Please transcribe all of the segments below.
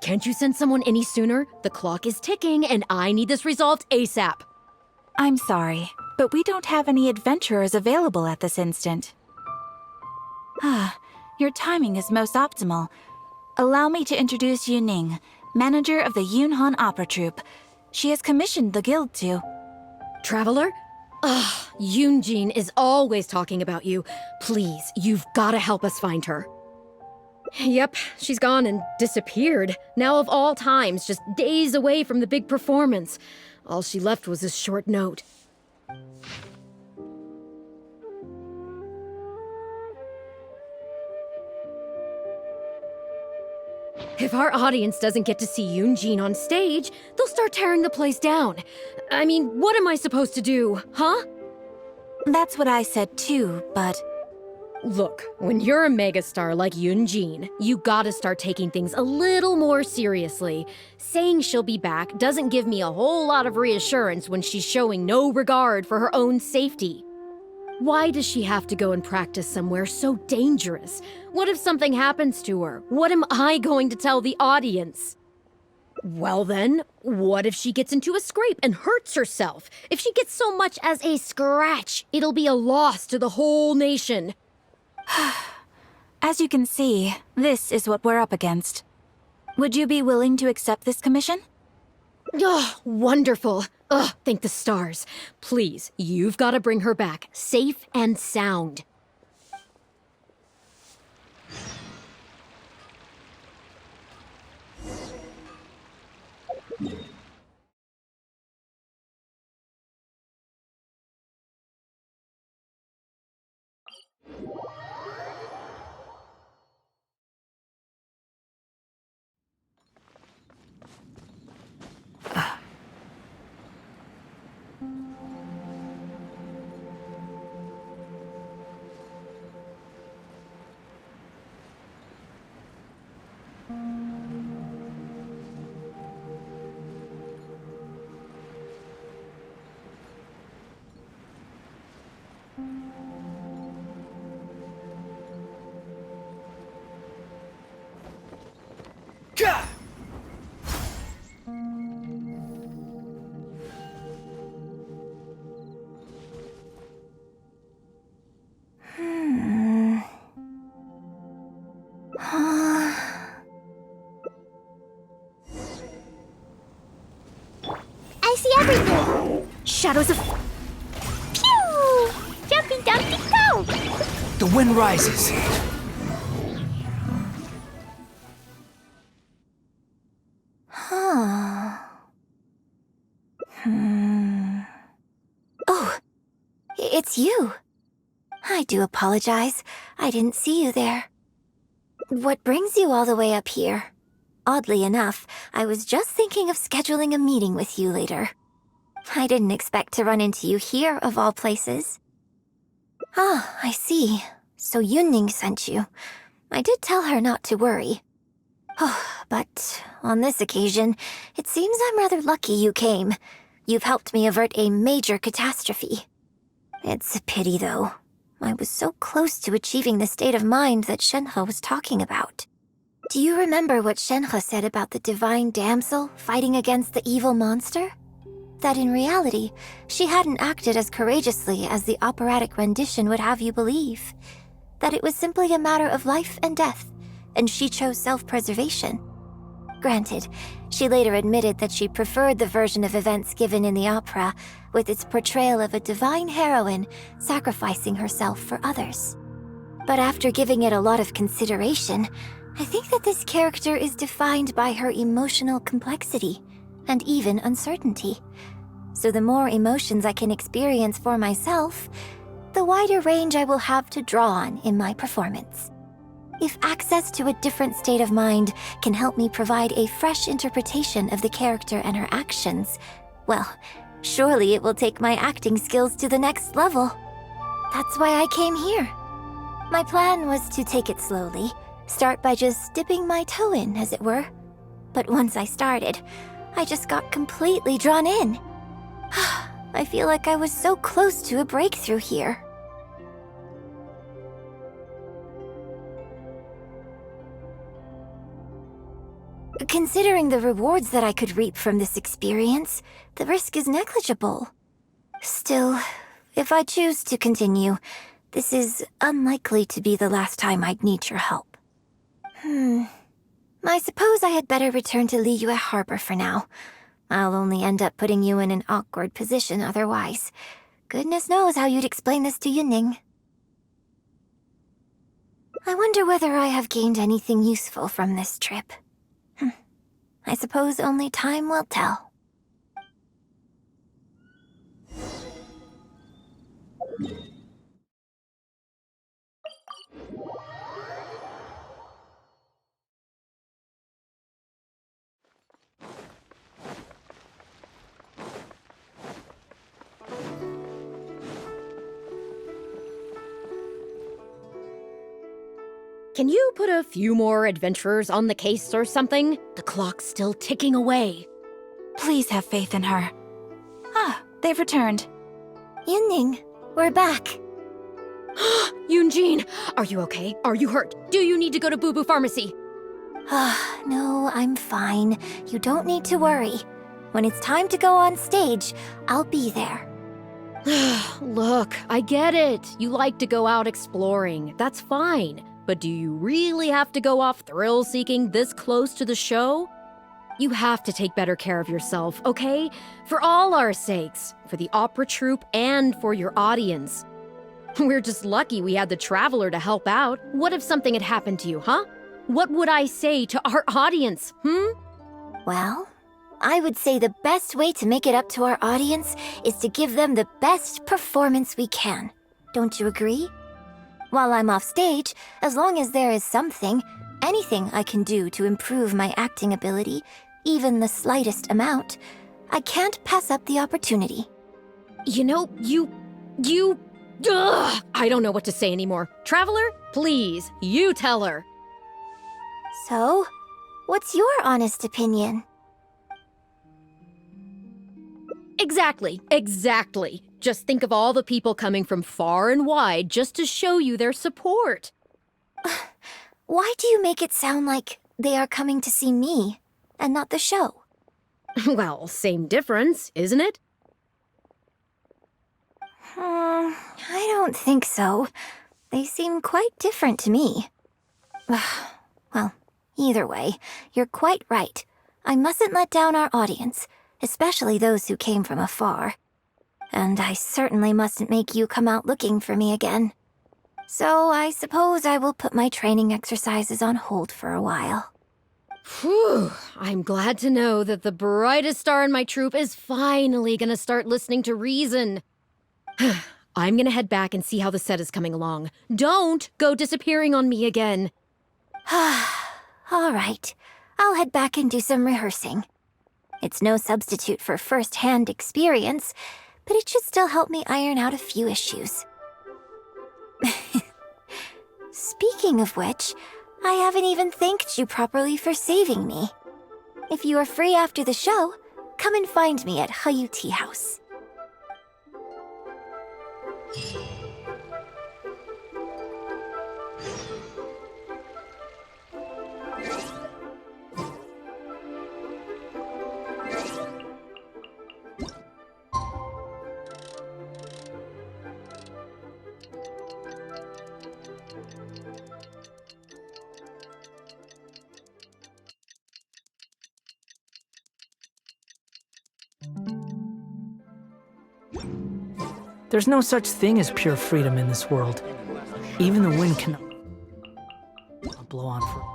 Can't you send someone any sooner? The clock is ticking, and I need this resolved ASAP. I'm sorry, but we don't have any adventurers available at this instant. Your timing is most optimal. Allow me to introduce Yuning, manager of the Yunhan Opera Troupe. She has commissioned the guild to... Traveler? Ugh, Yoonjin is always talking about you. Please, you've gotta help us find her. Yep, she's gone and disappeared. Now of all times, just days away from the big performance. All she left was this short note. If our audience doesn't get to see Yoonjin on stage, they'll start tearing the place down. I mean, what am I supposed to do, huh? That's what I said too, but... Look, when you're a megastar like Yoonjin, you gotta start taking things a little more seriously. Saying she'll be back doesn't give me a whole lot of reassurance when she's showing no regard for her own safety. Why does she have to go and practice somewhere so dangerous? What if something happens to her? What am I going to tell the audience? Well then, what if she gets into a scrape and hurts herself? If she gets so much as a scratch, it'll be a loss to the whole nation. As you can see, this is what we're up against. Would you be willing to accept this commission? Oh, wonderful. Ugh, thank the stars. Please, you've got to bring her back, safe and sound. I see everything! Shadows of... Pew! Jumpy dumpty go! The wind rises. Oh, it's you. I do apologize. I didn't see you there. What brings you all the way up here? Oddly enough, I was just thinking of scheduling a meeting with you later. I didn't expect to run into you here, of all places. Ah, I see. So Yunning sent you. I did tell her not to worry. Oh, but on this occasion, it seems I'm rather lucky you came. You've helped me avert a major catastrophe. It's a pity, though. I was so close to achieving the state of mind that Shenhe was talking about. Do you remember what Shenhe said about the divine damsel fighting against the evil monster? That in reality, she hadn't acted as courageously as the operatic rendition would have you believe. That it was simply a matter of life and death, and she chose self-preservation. Granted, she later admitted that she preferred the version of events given in the opera, with its portrayal of a divine heroine sacrificing herself for others. But after giving it a lot of consideration, I think that this character is defined by her emotional complexity, and even uncertainty. So the more emotions I can experience for myself, the wider range I will have to draw on in my performance. If access to a different state of mind can help me provide a fresh interpretation of the character and her actions, well, surely it will take my acting skills to the next level. That's why I came here. My plan was to take it slowly, start by just dipping my toe in, as it were. But once I started, I just got completely drawn in. I feel like I was so close to a breakthrough here. considering the rewards that I could reap from this experience, the risk is negligible. Still, if I choose to continue, this is unlikely to be the last time I'd need your help. I suppose I had better return to Liyue Harbor for now. I'll only end up putting you in an awkward position otherwise. Goodness knows how you'd explain this to Yunning. I wonder whether I have gained anything useful from this trip. I suppose only time will tell. Can you put a few more adventurers on the case or something? The clock's still ticking away. Please have faith in her. Ah, they've returned. Yunning, we're back. Yunjin, are you okay? Are you hurt? Do you need to go to Boo Boo Pharmacy? No, I'm fine. You don't need to worry. When it's time to go on stage, I'll be there. Look, I get it. You like to go out exploring. That's fine. But do you really have to go off thrill-seeking this close to the show? You have to take better care of yourself, okay? For all our sakes. For the opera troupe and for your audience. We're just lucky we had the Traveler to help out. What if something had happened to you, huh? What would I say to our audience, Well, I would say the best way to make it up to our audience is to give them the best performance we can. Don't you agree? While I'm off stage, as long as there is something, anything I can do to improve my acting ability, even the slightest amount, I can't pass up the opportunity. You know, Ugh! I don't know what to say anymore. Traveler, please, you tell her. So, what's your honest opinion? Exactly. Just think of all the people coming from far and wide just to show you their support. Why do you make it sound like they are coming to see me and not the show? Well, same difference, isn't it? I don't think so. They seem quite different to me. Well, either way, you're quite right. I mustn't let down our audience, especially those who came from afar. And I certainly mustn't make you come out looking for me again. So I suppose I will put my training exercises on hold for a while. Phew, I'm glad to know that the brightest star in my troupe is finally gonna start listening to reason. I'm gonna head back and see how the set is coming along. Don't go disappearing on me again. All right, I'll head back and do some rehearsing. It's no substitute for first-hand experience, but it should still help me iron out a few issues. Speaking of which, I haven't even thanked you properly for saving me. If you are free after the show, come and find me at Hayu Tea House. There's no such thing as pure freedom in this world. Even the wind cannot blow on for.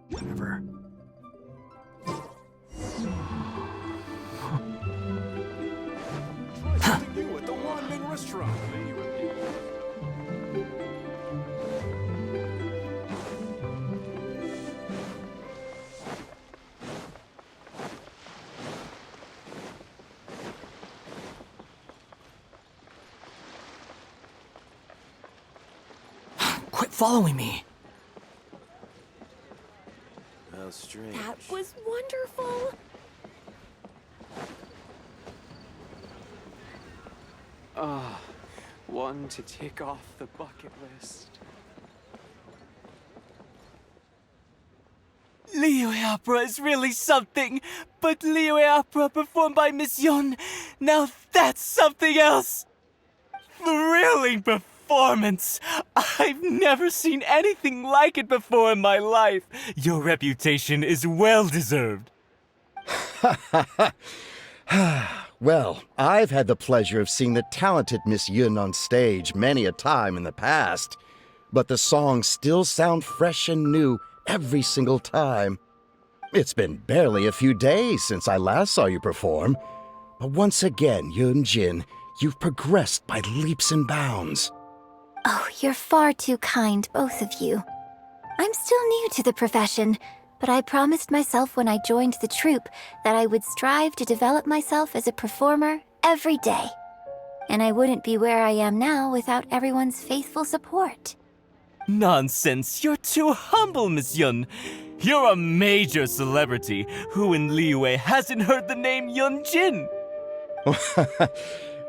Whatever. You at the Wanming restaurant. following me. How strange. That was wonderful. One to tick off the bucket list. Liyue opera is really something, but Liyue opera performed by Miss Yun, now that's something else! Thrilling performance! I've never seen anything like it before in my life. Your reputation is well deserved. Well, I've had the pleasure of seeing the talented Miss Yun on stage many a time in the past, but the songs still sound fresh and new every single time. It's been barely a few days since I last saw you perform, but once again, Yun Jin, you've progressed by leaps and bounds. Oh, you're far too kind, both of you. I'm still new to the profession, but I promised myself when I joined the troupe that I would strive to develop myself as a performer every day. And I wouldn't be where I am now without everyone's faithful support. Nonsense, you're too humble, Miss Yun. You're a major celebrity. Who in Liyue hasn't heard the name Yun Jin?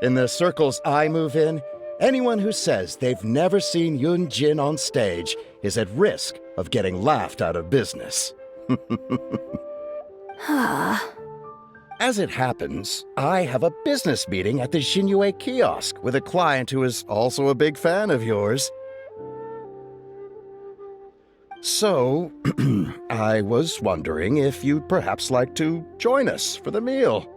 In the circles I move in, anyone who says they've never seen Yun Jin on stage is at risk of getting laughed out of business. As it happens, I have a business meeting at the Xinyue kiosk with a client who is also a big fan of yours. So, I was wondering if you'd perhaps like to join us for the meal.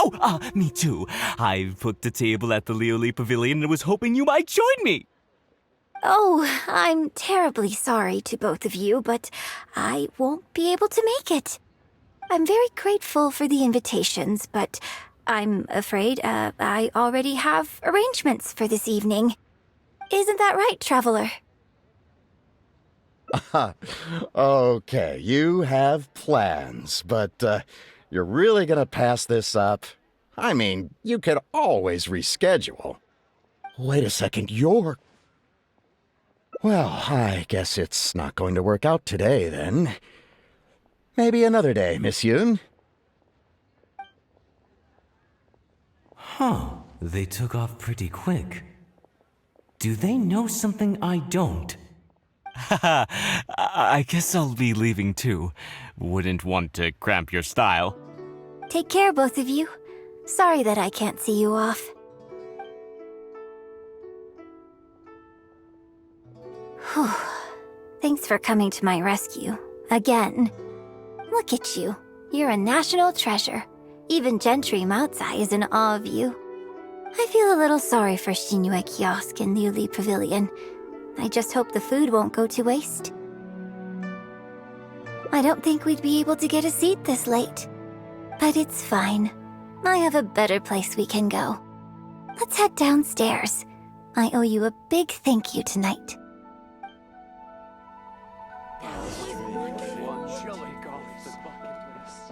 Oh, me too. I've booked the table at the Lioli Pavilion and was hoping you might join me. Oh, I'm terribly sorry to both of you, but I won't be able to make it. I'm very grateful for the invitations, but I'm afraid I already have arrangements for this evening. Isn't that right, Traveler? Okay, you have plans, but you're really gonna pass this up? I mean, you could always reschedule. Wait a second, you're... Well, I guess it's not going to work out today, then. Maybe another day, Miss Yun. Huh, they took off pretty quick. Do they know something I don't? Haha, I guess I'll be leaving too. Wouldn't want to cramp your style. Take care, both of you. Sorry that I can't see you off. Whew. Thanks for coming to my rescue. Again. Look at you. You're a national treasure. Even Gentry Maotsai is in awe of you. I feel a little sorry for Xinyue Kiosk and Liuli Pavilion. I just hope the food won't go to waste. I don't think we'd be able to get a seat this late. But it's fine. I have a better place we can go. Let's head downstairs. I owe you a big thank you tonight. One chilling off the bucket list.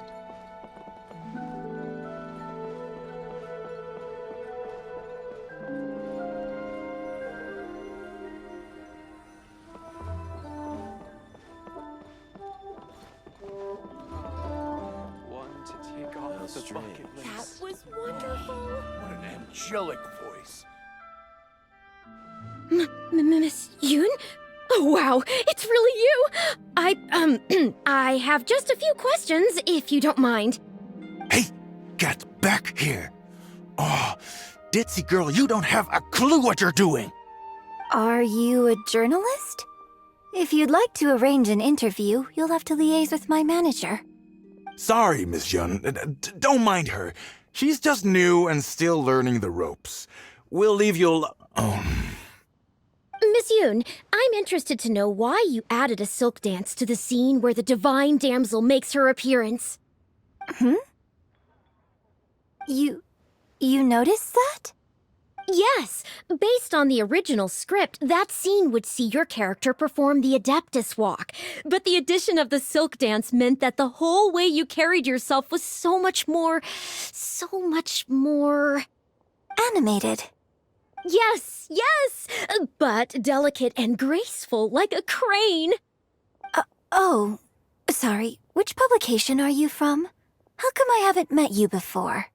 One to take off the bucket list. That was wonderful. What an angelic voice. Miss Yun? Oh, wow, it's really you! I have just a few questions, if you don't mind. Hey, get back here. Oh, ditzy girl, you don't have a clue what you're doing. Are you a journalist? If you'd like to arrange an interview, you'll have to liaise with my manager. Sorry, Miss Yun. Don't mind her. She's just new and still learning the ropes. We'll leave you Miss Yoon, I'm interested to know why you added a silk dance to the scene where the divine damsel makes her appearance. You noticed that? Yes, based on the original script, that scene would see your character perform the Adeptus Walk. But the addition of the silk dance meant that the whole way you carried yourself was so much more... Animated. Yes, yes! But delicate and graceful like a crane. Oh, sorry. Which publication are you from? How come I haven't met you before?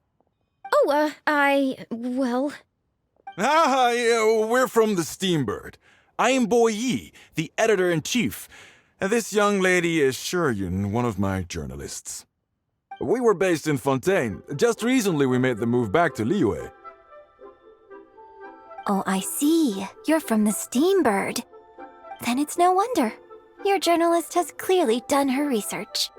Oh, well... Ah, yeah, we're from the Steambird. I am Boy Yi, the editor-in-chief. And this young lady is Shuryun, one of my journalists. We were based in Fontaine. Just recently we made the move back to Liyue. Oh, I see. You're from the Steambird. Then it's no wonder. Your journalist has clearly done her research.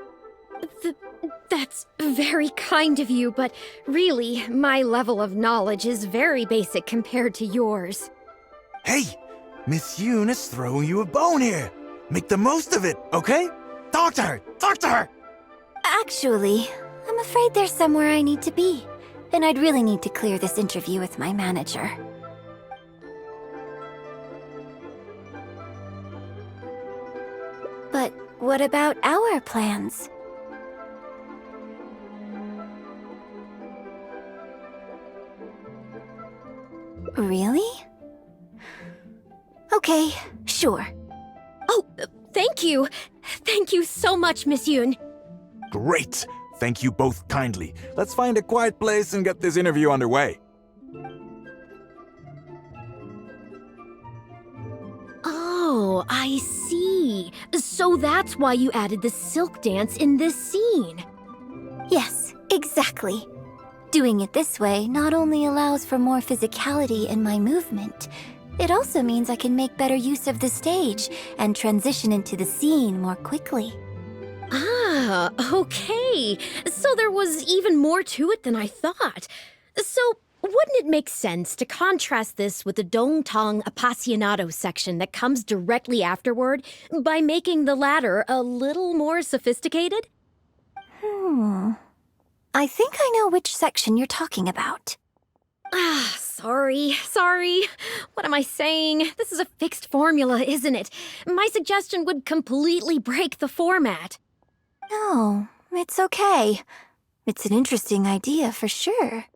That's very kind of you, but really, my level of knowledge is very basic compared to yours. Hey, Miss Yoon is throwing you a bone here. Make the most of it, okay? Talk to her! Talk to her! Actually, I'm afraid there's somewhere I need to be, and I'd really need to clear this interview with my manager. But what about our plans? Really? Okay, sure. Oh, thank you! Thank you so much, Miss Yoon. Great! Thank you both kindly. Let's find a quiet place and get this interview underway. Oh, I see. So that's why you added the silk dance in this scene. Yes, exactly. Doing it this way not only allows for more physicality in my movement, it also means I can make better use of the stage and transition into the scene more quickly. Ah, okay. So there was even more to it than I thought. So wouldn't it make sense to contrast this with the Dongtong Appassionado section that comes directly afterward by making the latter a little more sophisticated? I think I know which section you're talking about. Ah, sorry. What am I saying? This is a fixed formula, isn't it? My suggestion would completely break the format. No, it's okay. It's an interesting idea for sure.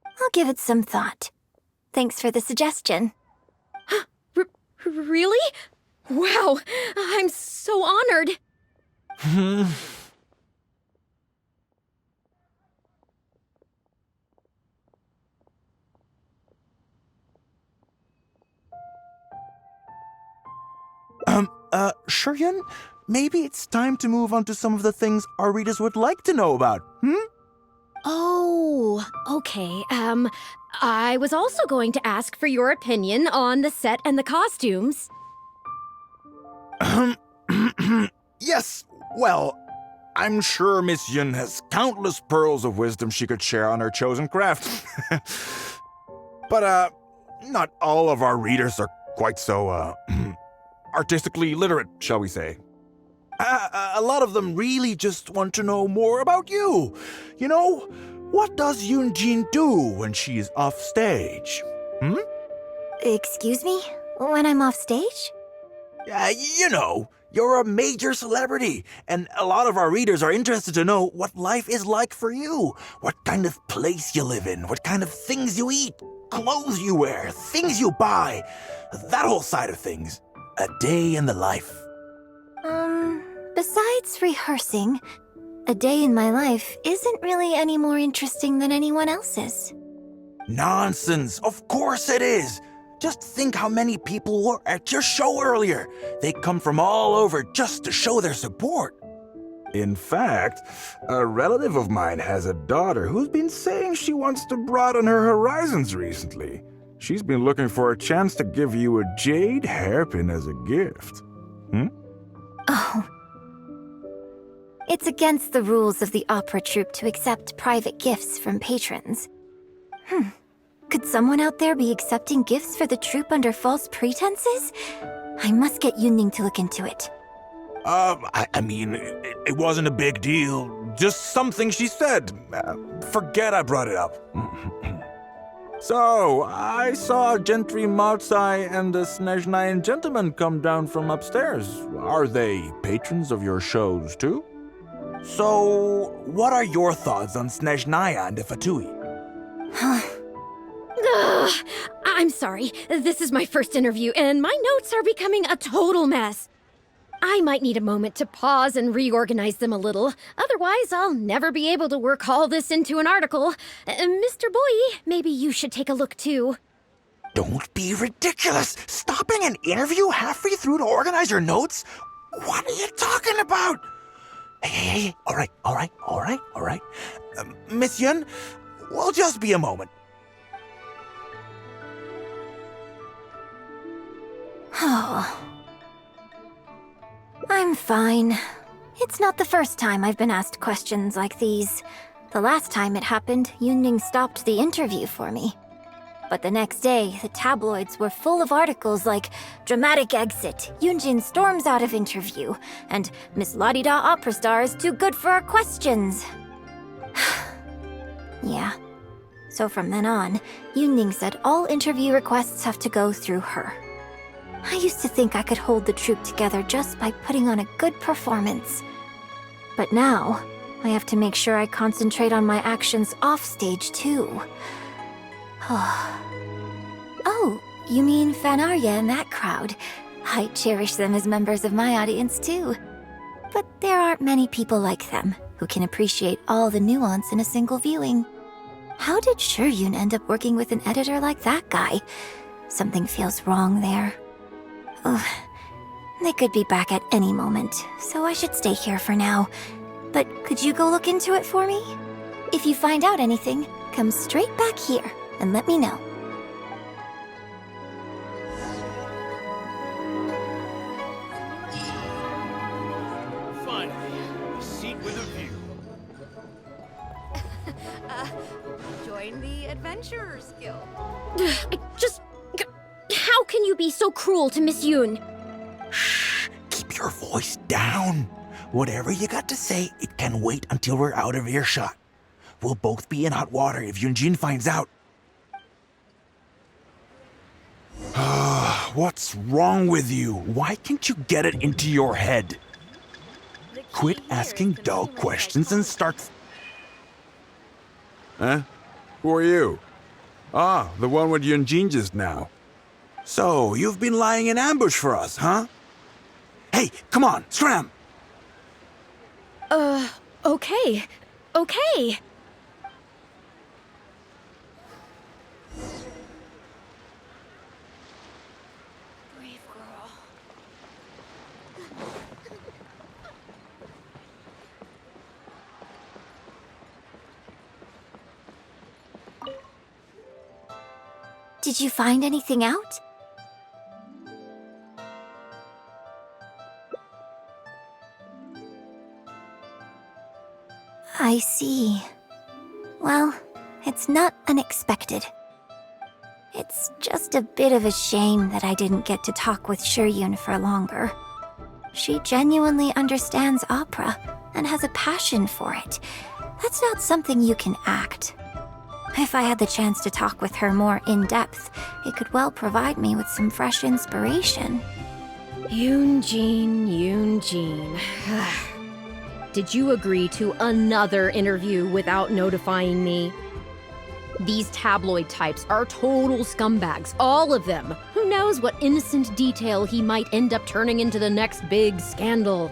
I'll give it some thought. Thanks for the suggestion. Really? Wow, I'm so honored. Shuryun, maybe it's time to move on to some of the things our readers would like to know about, Oh, okay. I was also going to ask for your opinion on the set and the costumes. Yes, well, I'm sure Miss Yun has countless pearls of wisdom she could share on her chosen craft. But, not all of our readers are quite so, artistically literate, shall we say. A lot of them really just want to know more about you. You know, what does Yoonjin do when she's off stage? Excuse me? When I'm off stage? You know, you're a major celebrity, and a lot of our readers are interested to know what life is like for you, what kind of place you live in, what kind of things you eat, clothes you wear, things you buy, that whole side of things. A day in the life. Besides rehearsing, a day in my life isn't really any more interesting than anyone else's. Nonsense, of course it is. Just think how many people were at your show earlier. They come from all over just to show their support. In fact, a relative of mine has a daughter who's been saying she wants to broaden her horizons recently. She's been looking for a chance to give you a jade hairpin as a gift. Oh. It's against the rules of the opera troupe to accept private gifts from patrons. Could someone out there be accepting gifts for the troupe under false pretenses? I must get Yunning to look into it. I mean, it wasn't a big deal. Just something she said. Forget I brought it up. So, I saw Gentry Maotsai and the Snezhnayan gentleman come down from upstairs. Are they patrons of your shows, too? So, what are your thoughts on Snezhnaya and the Fatui? I'm sorry. This is my first interview, and my notes are becoming a total mess. I might need a moment to pause and reorganize them a little. Otherwise, I'll never be able to work all this into an article. Mr. Boy, maybe you should take a look too. Don't be ridiculous! Stopping an interview halfway through to organize your notes? What are you talking about? Hey, all right. Miss Yun, we'll just be a moment. Oh. I'm fine. It's not the first time I've been asked questions like these. The last time it happened, Yunning stopped the interview for me. But the next day, the tabloids were full of articles like "Dramatic Exit, Yunjin storms out of interview," and "Miss La-di-da opera star is too good for our questions." Yeah. So from then on, Yunning said all interview requests have to go through her. I used to think I could hold the troupe together just by putting on a good performance. But now, I have to make sure I concentrate on my actions offstage too. Oh, you mean Fanarya and that crowd? I cherish them as members of my audience too. But there aren't many people like them who can appreciate all the nuance in a single viewing. How did Shuryun end up working with an editor like that guy? Something feels wrong there. Ugh. They could be back at any moment, so I should stay here for now. But could you go look into it for me? If you find out anything, come straight back here and let me know. Finally, a seat with a view. Join the Adventurers Guild. How can you be so cruel to Miss Yoon? Shh, keep your voice down. Whatever you got to say, it can wait until we're out of earshot. We'll both be in hot water if Yunjin finds out. What's wrong with you? Why can't you get it into your head? Quit asking dull questions and start... Huh? Who are you? Ah, the one with Yunjin just now. So, you've been lying in ambush for us, huh? Hey, come on, scram! Okay. Brave girl. Did you find anything out? I see. Well, it's not unexpected. It's just a bit of a shame that I didn't get to talk with Shuryun for longer. She genuinely understands opera and has a passion for it. That's not something you can act. If I had the chance to talk with her more in depth, it could well provide me with some fresh inspiration. Yunjin. Did you agree to another interview without notifying me? These tabloid types are total scumbags, all of them. Who knows what innocent detail he might end up turning into the next big scandal?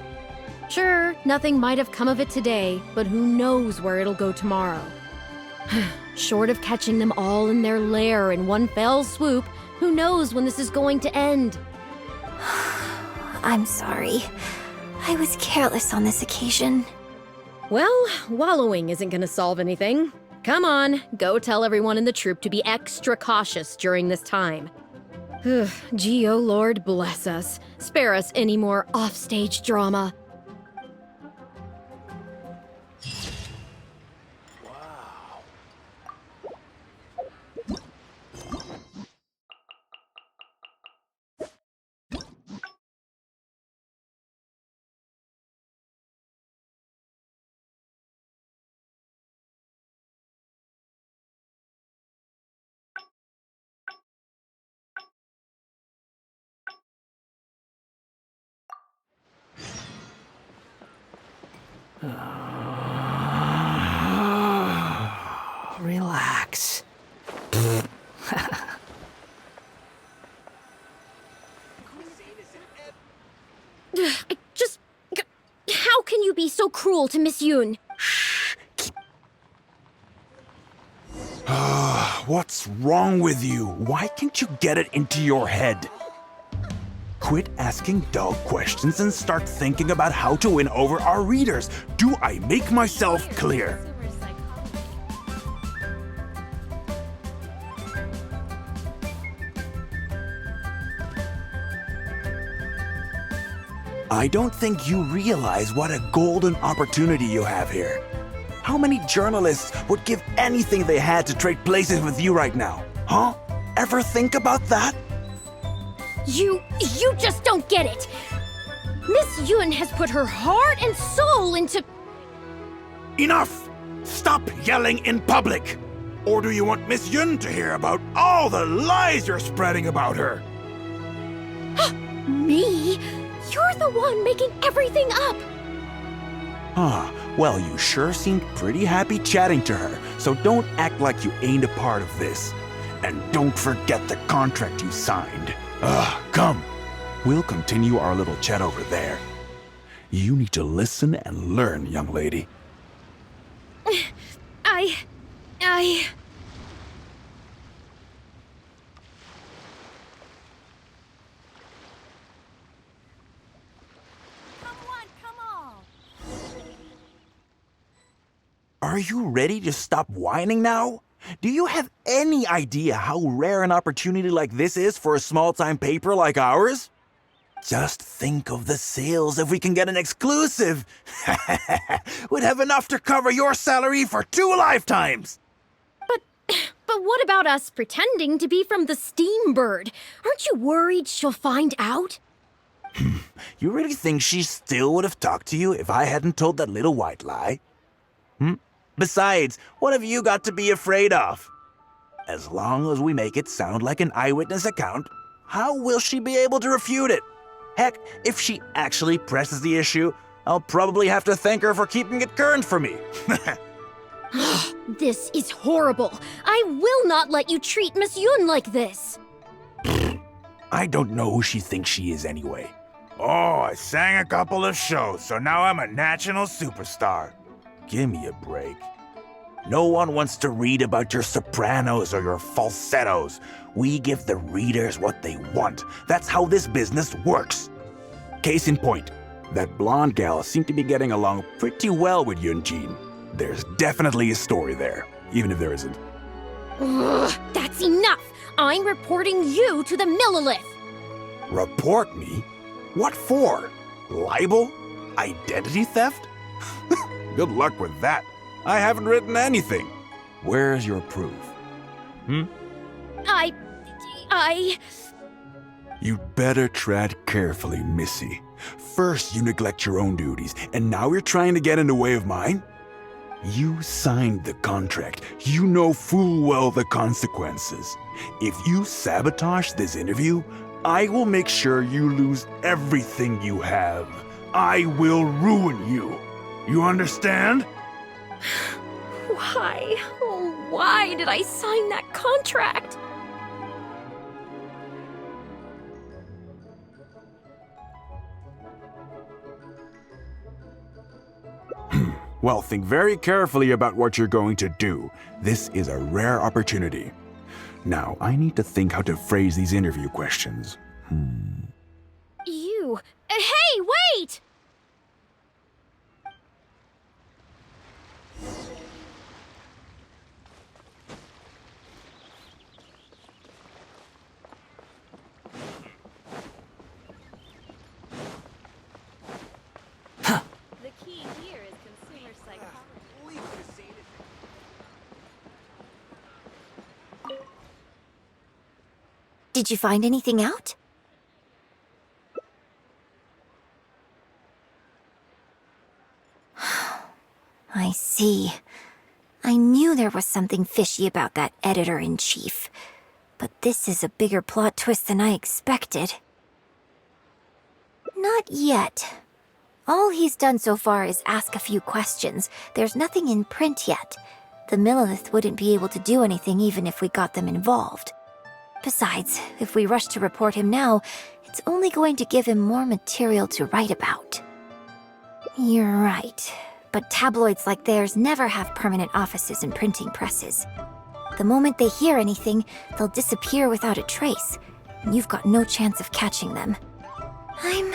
Sure, nothing might have come of it today, but who knows where it'll go tomorrow? Short of catching them all in their lair in one fell swoop, who knows when this is going to end? I'm sorry. I was careless on this occasion. Well, wallowing isn't gonna solve anything. Come on, go tell everyone in the troupe to be extra cautious during this time. Gee, oh Lord, bless us. Spare us any more offstage drama. Relax. be so cruel to Miss Yoon. What's wrong with you? Why can't you get it into your head? Quit asking dull questions and start thinking about how to win over our readers. Do I make myself clear? I don't think you realize what a golden opportunity you have here. How many journalists would give anything they had to trade places with you right now? Huh? Ever think about that? You just don't get it. Miss Yoon has put her heart and soul into... Enough! Stop yelling in public! Or do you want Miss Yun to hear about all the lies you're spreading about her? Me? You're the one making everything up. Well, you sure seemed pretty happy chatting to her, so don't act like you ain't a part of this. And don't forget the contract you signed. Come. We'll continue our little chat over there. You need to listen and learn, young lady. Are you ready to stop whining now? Do you have any idea how rare an opportunity like this is for a small-time paper like ours? Just think of the sales if we can get an exclusive. We'd have enough to cover your salary for 2 lifetimes. But what about us pretending to be from the Steambird? Aren't you worried she'll find out? You really think she still would have talked to you if I hadn't told that little white lie? Besides, what have you got to be afraid of? As long as we make it sound like an eyewitness account, how will she be able to refute it? Heck, if she actually presses the issue, I'll probably have to thank her for keeping it current for me. This is horrible. I will not let you treat Miss Yoon like this. I don't know who she thinks she is anyway. Oh, I sang a couple of shows, so now I'm a national superstar. Give me a break. No one wants to read about your sopranos or your falsettos. We give the readers what they want. That's how this business works. Case in point, that blonde gal seemed to be getting along pretty well with Yunjin. There's definitely a story there, even if there isn't. Ugh, that's enough! I'm reporting you to the Millilith! Report me? What for? Libel? Identity theft? Good luck with that. I haven't written anything. Where's your proof? You'd better tread carefully, Missy. First you neglect your own duties, and now you're trying to get in the way of mine? You signed the contract. You know full well the consequences. If you sabotage this interview, I will make sure you lose everything you have. I will ruin you. You understand? Why? Oh, why did I sign that contract? Well, think very carefully about what you're going to do. This is a rare opportunity. Now, I need to think how to phrase these interview questions. You... Hey, wait! The key here is consumer psychology. Did you find anything out? I see. I knew there was something fishy about that editor-in-chief. But this is a bigger plot twist than I expected. Not yet. All he's done so far is ask a few questions. There's nothing in print yet. The Millilith wouldn't be able to do anything even if we got them involved. Besides, if we rush to report him now, it's only going to give him more material to write about. You're right. But tabloids like theirs never have permanent offices and printing presses. The moment they hear anything, they'll disappear without a trace. And you've got no chance of catching them. I'm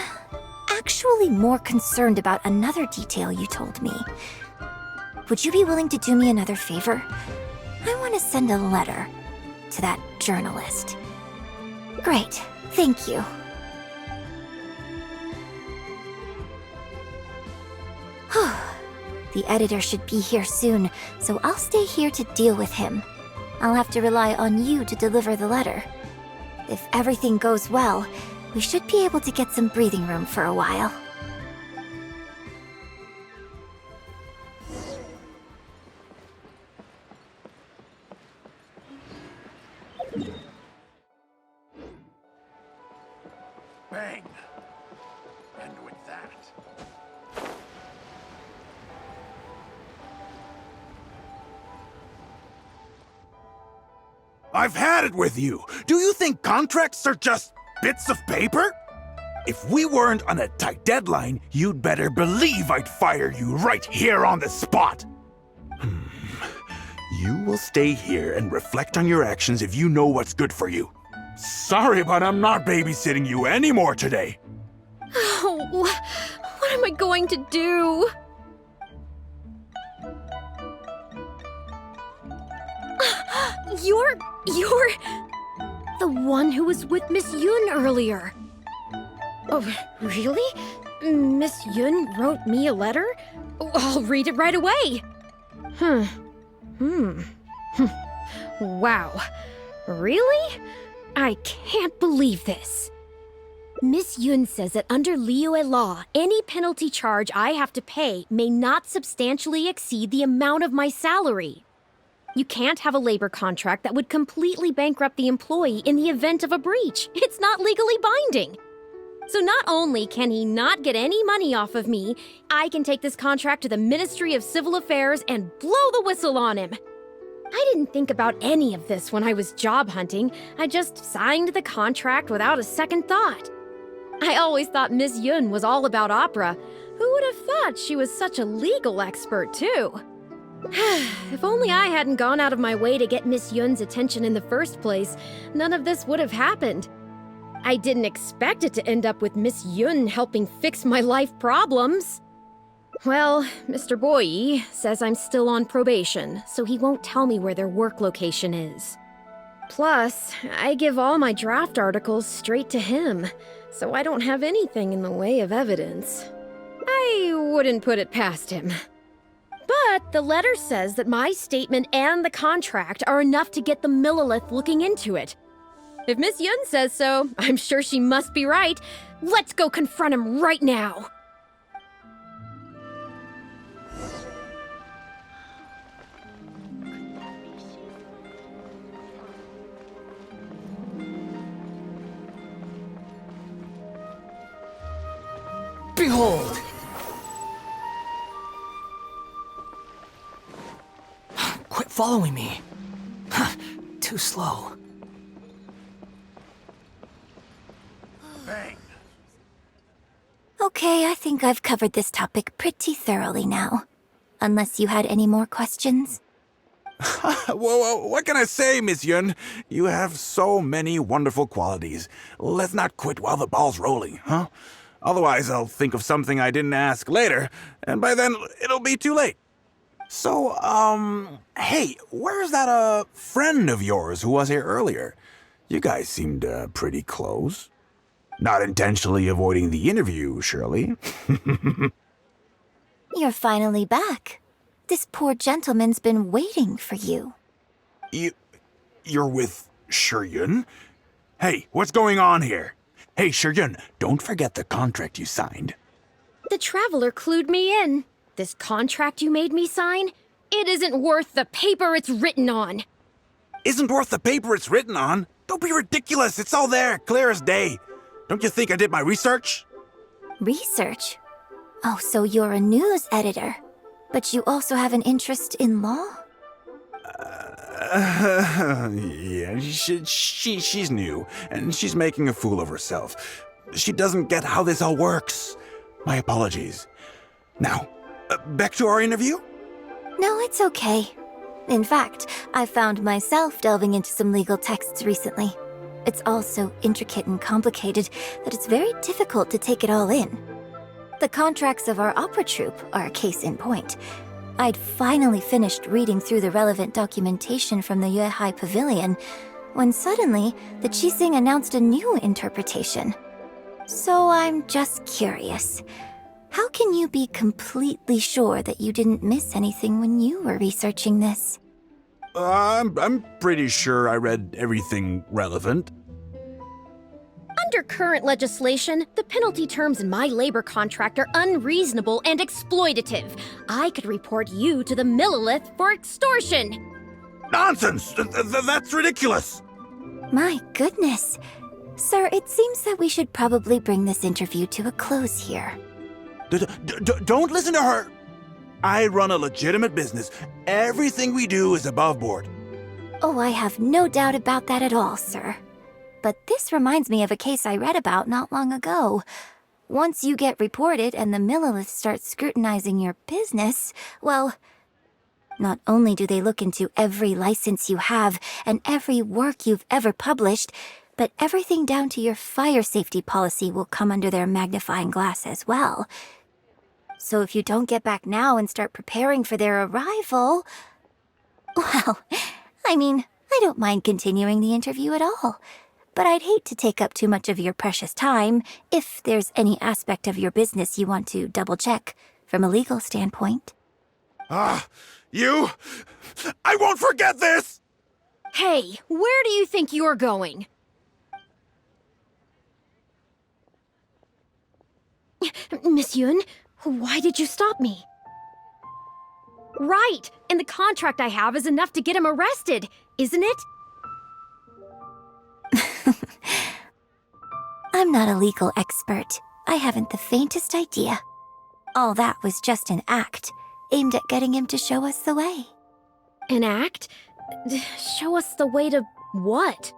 actually more concerned about another detail you told me. Would you be willing to do me another favor? I want to send a letter to that journalist. Great, thank you. The editor should be here soon, so I'll stay here to deal with him. I'll have to rely on you to deliver the letter. If everything goes well, we should be able to get some breathing room for a while. Bang! And with that... I've had it with you! Do you think contracts are just bits of paper? If we weren't on a tight deadline, you'd better believe I'd fire you right here on the spot! You will stay here and reflect on your actions if you know what's good for you. Sorry, but I'm not babysitting you anymore today. Oh, what am I going to do? You're the one who was with Miss Yun earlier. Oh, really? Miss Yun wrote me a letter? Oh, I'll read it right away. Wow. Really? I can't believe this. Miss Yun says that under Liyue law, any penalty charge I have to pay may not substantially exceed the amount of my salary. You can't have a labor contract that would completely bankrupt the employee in the event of a breach. It's not legally binding. So not only can he not get any money off of me, I can take this contract to the Ministry of Civil Affairs and blow the whistle on him. I didn't think about any of this when I was job hunting. I just signed the contract without a second thought. I always thought Miss Yun was all about opera. Who would have thought she was such a legal expert, too? If only I hadn't gone out of my way to get Miss Yun's attention in the first place, none of this would have happened. I didn't expect it to end up with Miss Yun helping fix my life problems. Well, Mr. Boyi says I'm still on probation, so he won't tell me where their work location is. Plus, I give all my draft articles straight to him, so I don't have anything in the way of evidence. I wouldn't put it past him. But the letter says that my statement and the contract are enough to get the Millilith looking into it. If Miss Yun says so, I'm sure she must be right. Let's go confront him right now. Behold! Quit following me. Too slow. Bang! Okay, I think I've covered this topic pretty thoroughly now. Unless you had any more questions? Well, what can I say, Miss Yun? You have so many wonderful qualities. Let's not quit while the ball's rolling, huh? Otherwise, I'll think of something I didn't ask later, and by then, it'll be too late. So, hey, where's that, friend of yours who was here earlier? You guys seemed, pretty close. Not intentionally avoiding the interview, surely? You're finally back. This poor gentleman's been waiting for you. You're with Shiryun? Hey, what's going on here? Hey, Shiryun, don't forget the contract you signed. The Traveler clued me in. This contract you made me sign? It isn't worth the paper it's written on. Isn't worth the paper it's written on? Don't be ridiculous. It's all there, clear as day. Don't you think I did my research? Research? Oh, so you're a news editor. But you also have an interest in law? Yeah, she's new, and she's making a fool of herself. She doesn't get how this all works. My apologies. Now, back to our interview? No, it's okay. In fact, I found myself delving into some legal texts recently. It's all so intricate and complicated that it's very difficult to take it all in. The contracts of our opera troupe are a case in point. I'd finally finished reading through the relevant documentation from the Yuehai Pavilion when suddenly the Qixing announced a new interpretation. So I'm just curious. How can you be completely sure that you didn't miss anything when you were researching this? I'm pretty sure I read everything relevant. Under current legislation, the penalty terms in my labor contract are unreasonable and exploitative. I could report you to the Millilith for extortion. Nonsense! That's ridiculous! My goodness. Sir, it seems that we should probably bring this interview to a close here. Don't listen to her! I run a legitimate business. Everything we do is above board. Oh, I have no doubt about that at all, sir. But this reminds me of a case I read about not long ago. Once you get reported and the Millilith starts scrutinizing your business, well, not only do they look into every license you have and every work you've ever published, but everything down to your fire safety policy will come under their magnifying glass as well. So if you don't get back now and start preparing for their arrival... Well, I mean, I don't mind continuing the interview at all. But I'd hate to take up too much of your precious time if there's any aspect of your business you want to double-check from a legal standpoint. You... I won't forget this! Hey, where do you think you're going? Miss Yun, why did you stop me? Right, and the contract I have is enough to get him arrested, isn't it? I'm not a legal expert. I haven't the faintest idea. All that was just an act, aimed at getting him to show us the way. An act? Show us the way to what?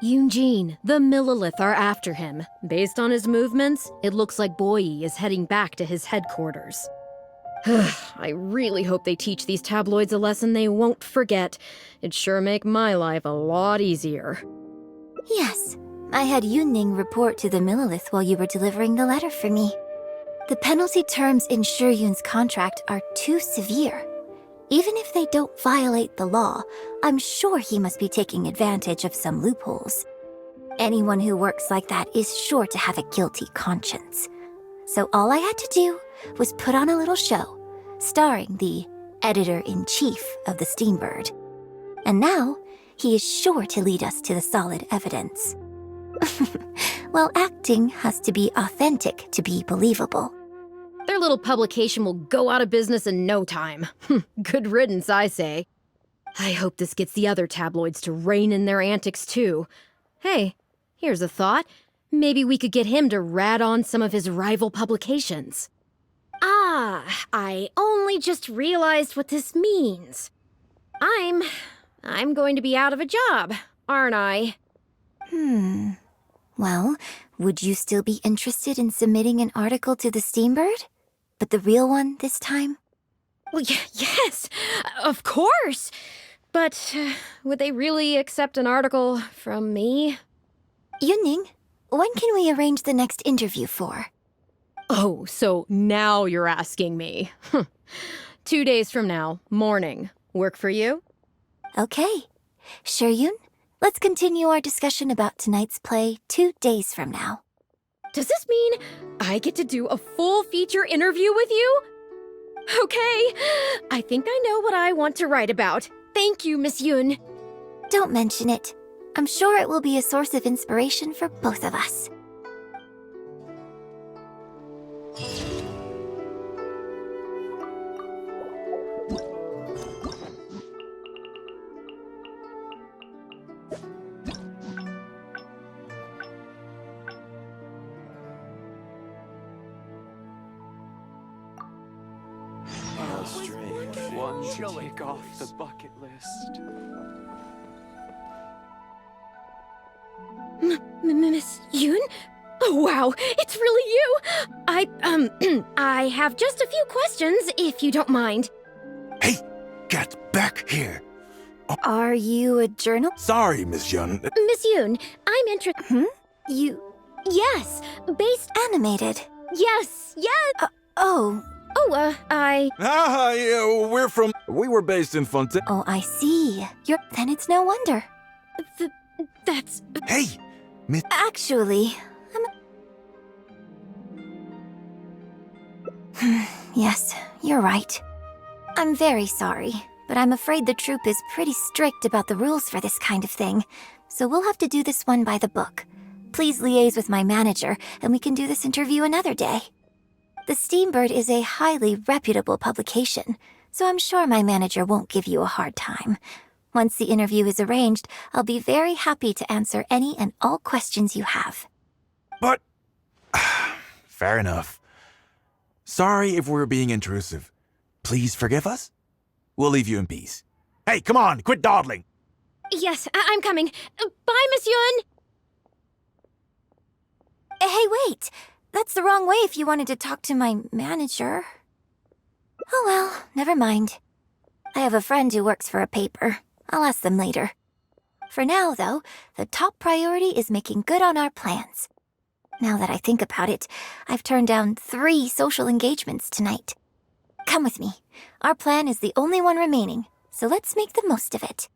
Yunjin, the Millilith are after him. Based on his movements, it looks like Boyi is heading back to his headquarters. I really hope they teach these tabloids a lesson they won't forget. It'd sure make my life a lot easier. Yes, I had Yunning report to the Millilith while you were delivering the letter for me. The penalty terms in Shiyun's contract are too severe. Even if they don't violate the law, I'm sure he must be taking advantage of some loopholes. Anyone who works like that is sure to have a guilty conscience. So all I had to do was put on a little show, starring the editor-in-chief of the Steambird. And now, he is sure to lead us to the solid evidence. Well, acting has to be authentic to be believable. Their little publication will go out of business in no time. Good riddance, I say. I hope this gets the other tabloids to rein in their antics, too. Hey, here's a thought. Maybe we could get him to rat on some of his rival publications. Ah, I only just realized what this means. I'm going to be out of a job, aren't I? Well, would you still be interested in submitting an article to the Steambird? But the real one this time? Well, yes, of course. But would they really accept an article from me? Yunning, when can we arrange the next interview for? Oh, so now you're asking me. 2 days from now, morning. Work for you? Okay. Shiyun, let's continue our discussion about tonight's play 2 days from now. Does this mean I get to do a full feature interview with you? Okay, I think I know what I want to write about. Thank you, Miss Yun. Don't mention it. I'm sure it will be a source of inspiration for both of us. One to tick off the bucket list. Miss Yun? Oh, wow, it's really you! I have just a few questions, if you don't mind. Hey, get back here. Are you a journal? Sorry, Miss Yun. Miss Yoon, I'm interested. You Yes, based. animated. Yes, yes! Oh, Yeah, we were based in Fontaine. oh, I see. Then it's no wonder. That's. Hey, Actually, yes, you're right. I'm very sorry, but I'm afraid the troupe is pretty strict about the rules for this kind of thing, so we'll have to do this one by the book. Please liaise with my manager, and we can do this interview another day. The Steambird is a highly reputable publication, so I'm sure my manager won't give you a hard time. Once the interview is arranged, I'll be very happy to answer any and all questions you have. But... Fair enough. Sorry if we're being intrusive. Please forgive us. We'll leave you in peace. Hey, come on, quit dawdling. Yes, I'm coming. Bye, Miss Yoon! Hey, wait! That's the wrong way if you wanted to talk to my manager. Oh well, never mind. I have a friend who works for a paper. I'll ask them later. For now, though, the top priority is making good on our plans. Now that I think about it, I've turned down 3 social engagements tonight. Come with me. Our plan is the only one remaining, so let's make the most of it.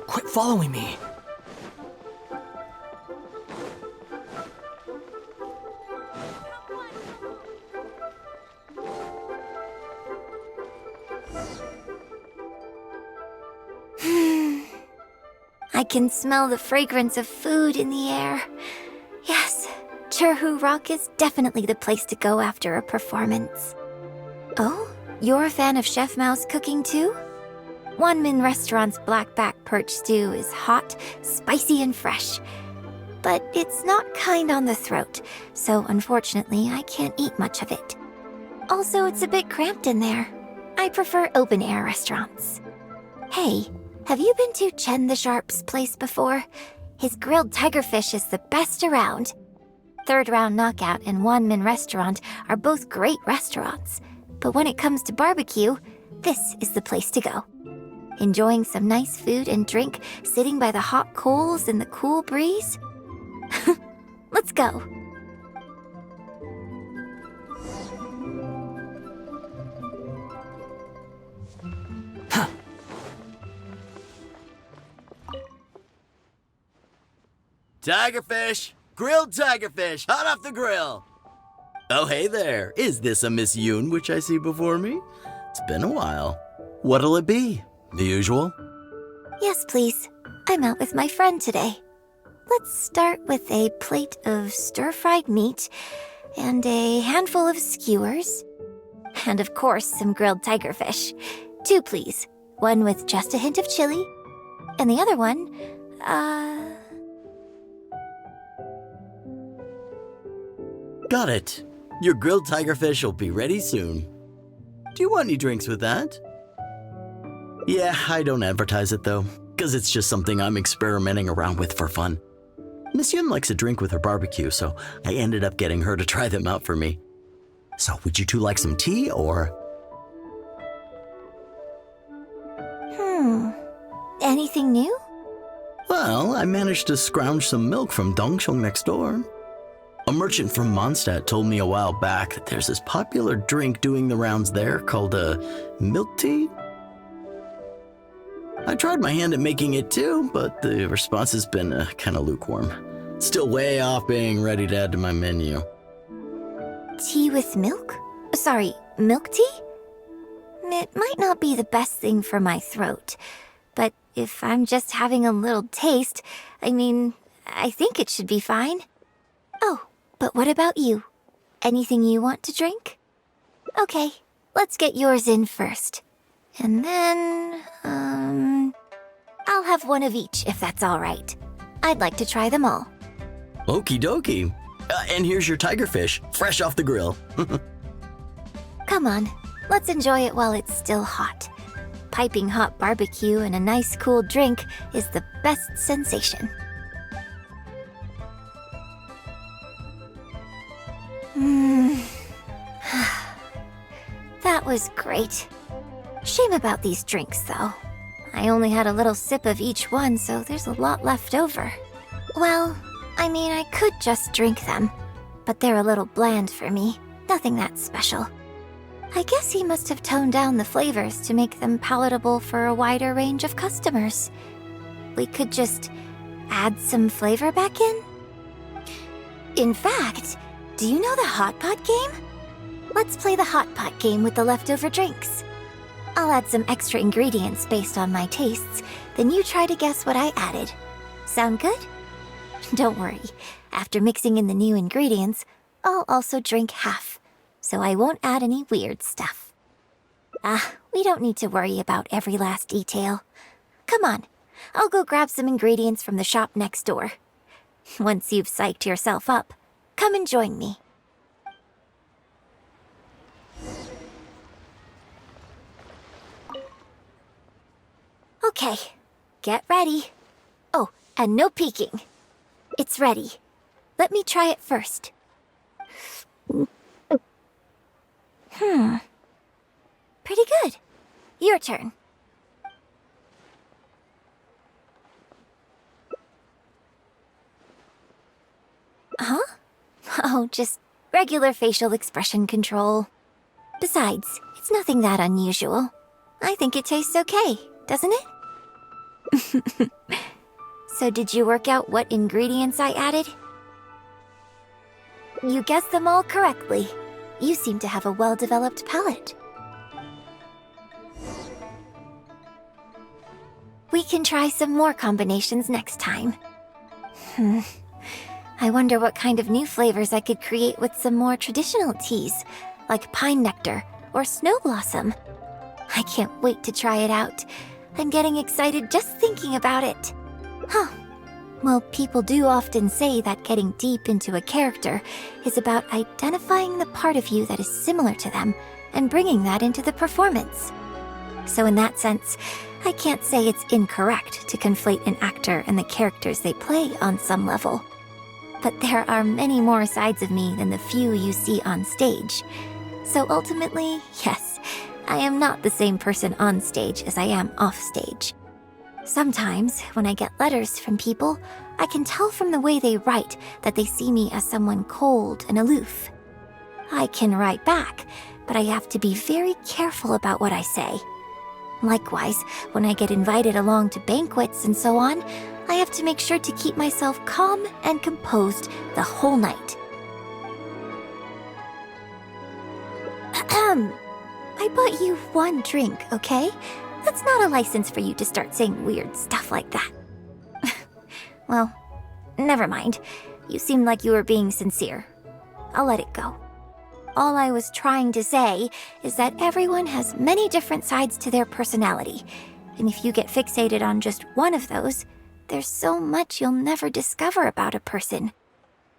Quit following me. I can smell the fragrance of food in the air. Yes, Churhu Rock is definitely the place to go after a performance. Oh, you're a fan of Chef Mao's cooking too? Wanmin Restaurant's blackback perch stew is hot, spicy, and fresh. But it's not kind on the throat, so unfortunately I can't eat much of it. Also, it's a bit cramped in there. I prefer open-air restaurants. Hey, have you been to Chen the Sharp's place before? His grilled tigerfish is the best around. Third Round Knockout and Wanmin Restaurant are both great restaurants. But when it comes to barbecue, this is the place to go. Enjoying some nice food and drink, sitting by the hot coals in the cool breeze? Let's go. Tigerfish! Grilled tigerfish, hot off the grill! Oh, hey there. Is this a Miss Yoon which I see before me? It's been a while. What'll it be? The usual? Yes, please. I'm out with my friend today. Let's start with a plate of stir-fried meat and a handful of skewers. And of course, some grilled tigerfish. 2, please. One with just a hint of chili. And the other one, Got it. Your grilled tigerfish will be ready soon. Do you want any drinks with that? Yeah, I don't advertise it though, because it's just something I'm experimenting around with for fun. Miss Yun likes a drink with her barbecue, so I ended up getting her to try them out for me. So would you two like some tea, or? Anything new? Well, I managed to scrounge some milk from Dongsheng next door. A merchant from Mondstadt told me a while back that there's this popular drink doing the rounds there called milk tea. I tried my hand at making it too, but the response has been kind of lukewarm. Still way off being ready to add to my menu. Tea with milk? Sorry, milk tea? It might not be the best thing for my throat, but if I'm just having a little taste, I think it should be fine. Oh, but what about you? Anything you want to drink? Okay, let's get yours in first. And then, I'll have one of each if that's all right. I'd like to try them all. Okie dokie. And here's your tigerfish, fresh off the grill. Come on, let's enjoy it while it's still hot. Piping hot barbecue and a nice cool drink is the best sensation. That was great. Shame about these drinks, though. I only had a little sip of each one, so there's a lot left over. Well, I mean, I could just drink them, but they're a little bland for me. Nothing that special. I guess he must have toned down the flavors to make them palatable for a wider range of customers. We could just add some flavor back in? In fact, do you know the hot pot game? Let's play the hot pot game with the leftover drinks. I'll add some extra ingredients based on my tastes, then you try to guess what I added. Sound good? Don't worry, after mixing in the new ingredients, I'll also drink half, so I won't add any weird stuff. We don't need to worry about every last detail. Come on, I'll go grab some ingredients from the shop next door. Once you've psyched yourself up, come and join me. Okay, get ready. Oh, and no peeking. It's ready. Let me try it first. Pretty good. Your turn. Huh? Oh, just regular facial expression control. Besides, it's nothing that unusual. I think it tastes okay, doesn't it? So did you work out what ingredients I added? You guessed them all correctly. You seem to have a well-developed palate. We can try some more combinations next time. I wonder what kind of new flavors I could create with some more traditional teas, like pine nectar or snow blossom. I can't wait to try it out. I'm getting excited just thinking about it. Well, people do often say that getting deep into a character is about identifying the part of you that is similar to them and bringing that into the performance. So in that sense, I can't say it's incorrect to conflate an actor and the characters they play on some level. But there are many more sides of me than the few you see on stage. So ultimately, yes, I am not the same person on stage as I am off stage. Sometimes, when I get letters from people, I can tell from the way they write that they see me as someone cold and aloof. I can write back, but I have to be very careful about what I say. Likewise, when I get invited along to banquets and so on, I have to make sure to keep myself calm and composed the whole night. I bought you one drink, okay? That's not a license for you to start saying weird stuff like that. Well, never mind. You seemed like you were being sincere. I'll let it go. All I was trying to say is that everyone has many different sides to their personality, and if you get fixated on just one of those, there's so much you'll never discover about a person.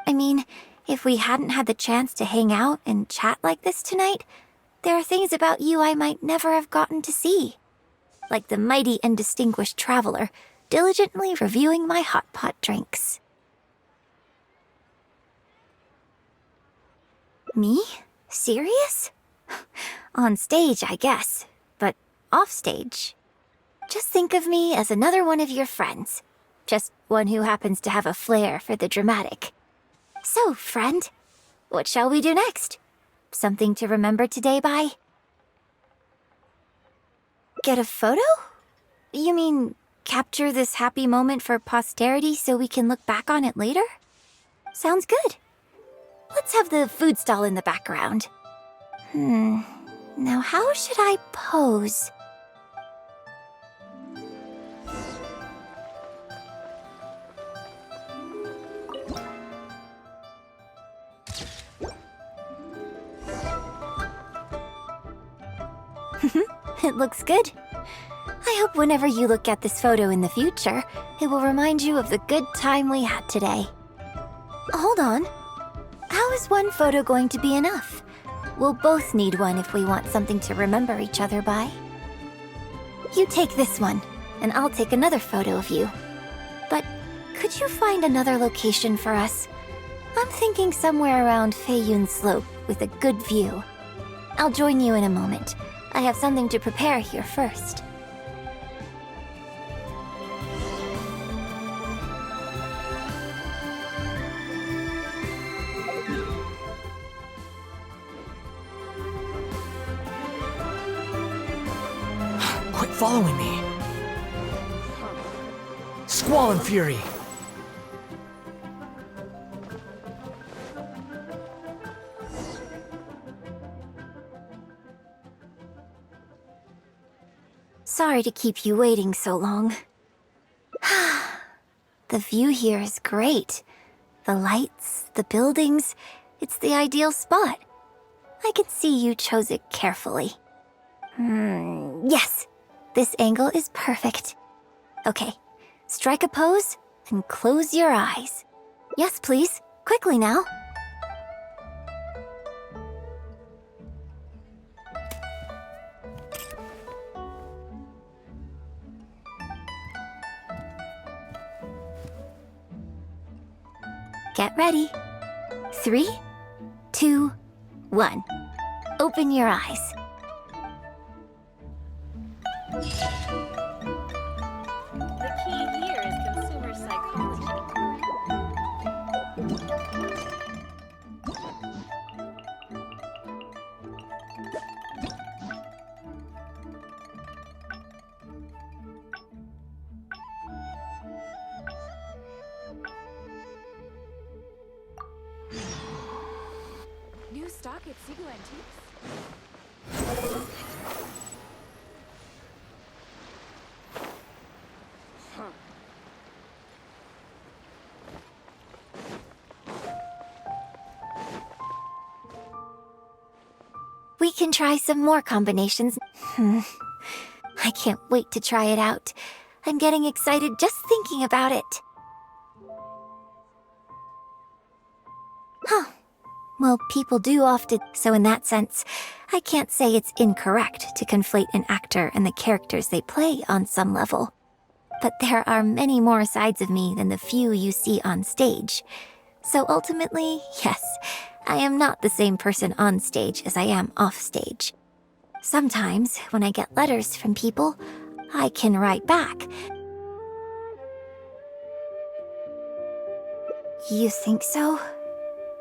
I mean, if we hadn't had the chance to hang out and chat like this tonight, there are things about you I might never have gotten to see. Like the mighty and distinguished traveler, diligently reviewing my hot pot drinks. Me? Serious? On stage, I guess, but off stage. Just think of me as another one of your friends. Just one who happens to have a flair for the dramatic. So, friend, what shall we do next? Something to remember today by? Get a photo? You mean capture this happy moment for posterity so we can look back on it later? Sounds good. Let's have the food stall in the background. Now how should I pose? It looks good. I hope whenever you look at this photo in the future, it will remind you of the good time we had today. Hold on. is one photo going to be enough? We'll both need one if we want something to remember each other by. You take this one, and I'll take another photo of you. But could you find another location for us? I'm thinking somewhere around Feiyun Slope with a good view. I'll join you in a moment. I have something to prepare here first. Quit following me. Squall and Fury. Sorry to keep you waiting so long. The view here is great. The lights, the buildings, it's the ideal spot. I can see you chose it carefully. Yes, this angle is perfect. Okay, strike a pose and close your eyes. Yes, please, quickly now. Get ready. 3, 2, 1. Open your eyes. The key here is consumer psychology. New stock at Sigu Antiques? We can try some more combinations. I can't wait to try it out. I'm getting excited just thinking about it. Huh. Well, people do often, so in that sense, I can't say it's incorrect to conflate an actor and the characters they play on some level. But there are many more sides of me than the few you see on stage. So ultimately, yes, I am not the same person on stage as I am off stage. Sometimes, when I get letters from people, I can write back. You think so?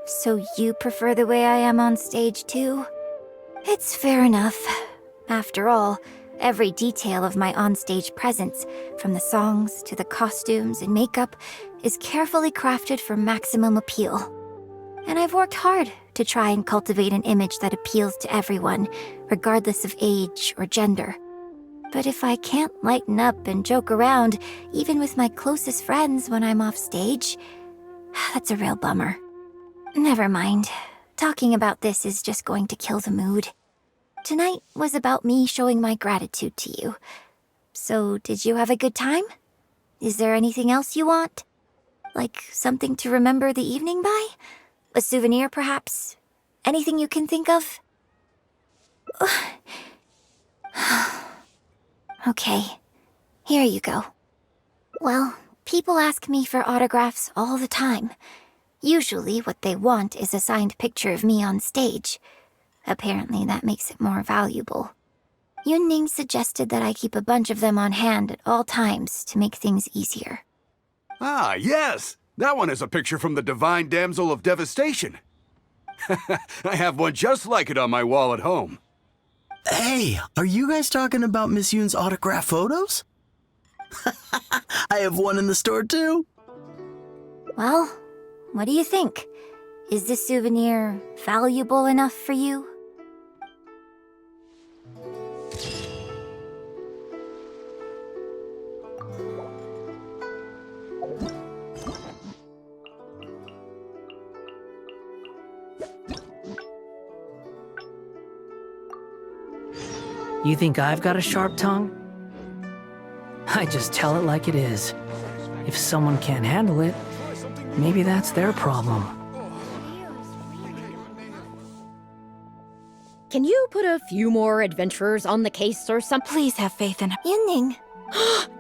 So you prefer the way I am on stage too? It's fair enough. After all, every detail of my onstage presence, from the songs to the costumes and makeup, is carefully crafted for maximum appeal. And I've worked hard to try and cultivate an image that appeals to everyone, regardless of age or gender. But if I can't lighten up and joke around, even with my closest friends when I'm off stage, that's a real bummer. Never mind. Talking about this is just going to kill the mood. Tonight was about me showing my gratitude to you. So, did you have a good time? Is there anything else you want? Like something to remember the evening by? A souvenir, perhaps? Anything you can think of? Okay, here you go. Well, people ask me for autographs all the time. Usually what they want is a signed picture of me on stage. Apparently that makes it more valuable. Yunning suggested that I keep a bunch of them on hand at all times to make things easier. Ah, yes! That one is a picture from the Divine Damsel of Devastation. I have one just like it on my wall at home. Hey, are you guys talking about Miss Yoon's autograph photos? I have one in the store too. Well, what do you think? Is this souvenir valuable enough for you? You think I've got a sharp tongue? I just tell it like it is. If someone can't handle it, maybe that's their problem. Can you put a few more adventurers on the case or something? Please have faith in her. Yunning.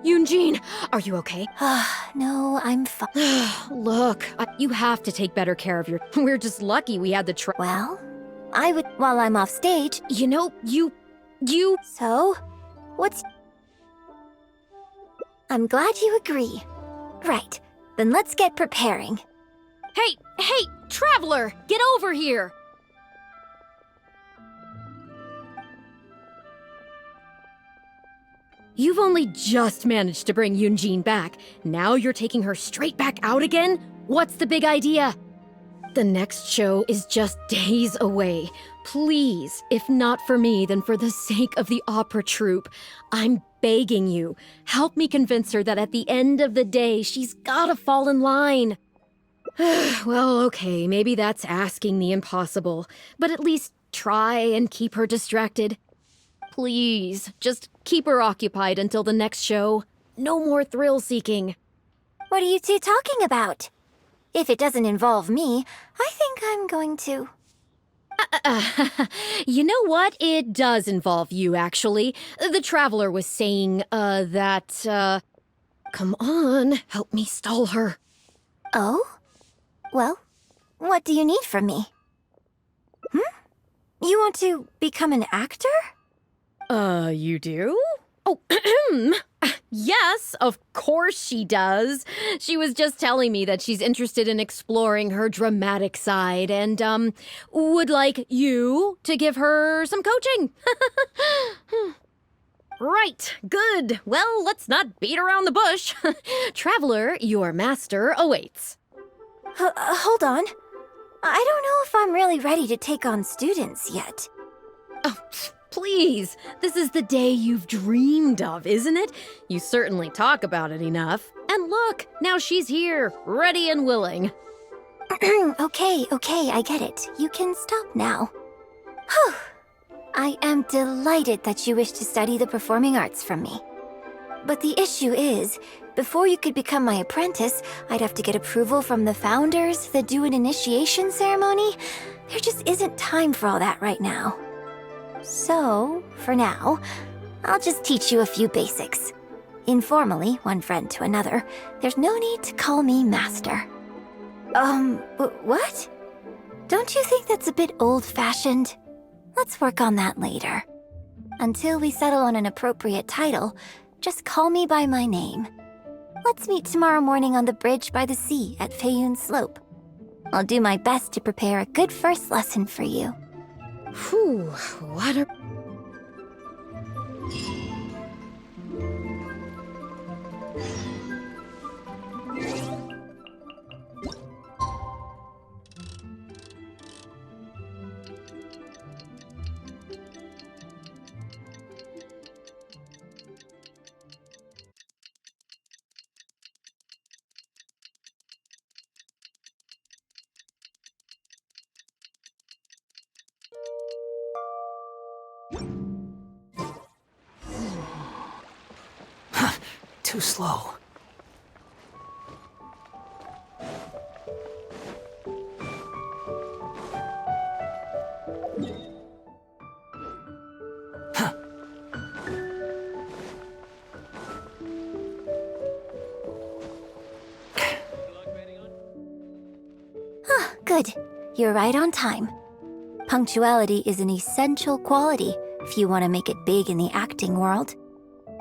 Yunjin, are you okay? No, I'm fine. Look, you have to take better care of your... We're just lucky we had the Well, I would while I'm off stage. You know, you... So, what's... I'm glad you agree. Right, then let's get preparing. Hey, Traveler, get over here! You've only just managed to bring Yunjin back. Now you're taking her straight back out again? What's the big idea? The next show is just days away. Please, if not for me, then for the sake of the opera troupe, I'm begging you, help me convince her that at the end of the day, she's gotta fall in line. Well, okay, maybe that's asking the impossible, but at least try and keep her distracted. Please, just keep her occupied until the next show. No more thrill-seeking. What are you two talking about? If it doesn't involve me, I think I'm going to... You know what? It does involve you, actually. The Traveler was saying, that, Come on, help me stall her. Oh? Well, what do you need from me? You want to become an actor? You do? Oh, yes, of course she does. She was just telling me that she's interested in exploring her dramatic side and, would like you to give her some coaching. Right, good. Well, let's not beat around the bush. Traveler, your master awaits. Hold on. I don't know if I'm really ready to take on students yet. Oh, please, this is the day you've dreamed of, isn't it? You certainly talk about it enough. And look, now she's here, ready and willing. Okay, I get it. You can stop now. Whew. I am delighted that you wish to study the performing arts from me. But the issue is, before you could become my apprentice, I'd have to get approval from the founders that do an initiation ceremony. There just isn't time for all that right now. So, for now, I'll just teach you a few basics. Informally, one friend to another, there's no need to call me master. What? Don't you think that's a bit old-fashioned? Let's work on that later. Until we settle on an appropriate title, just call me by my name. Let's meet tomorrow morning on the bridge by the sea at Feiyun Slope. I'll do my best to prepare a good first lesson for you. Whew, what a... Too slow. Good. You're right on time. Punctuality is an essential quality if you want to make it big in the acting world.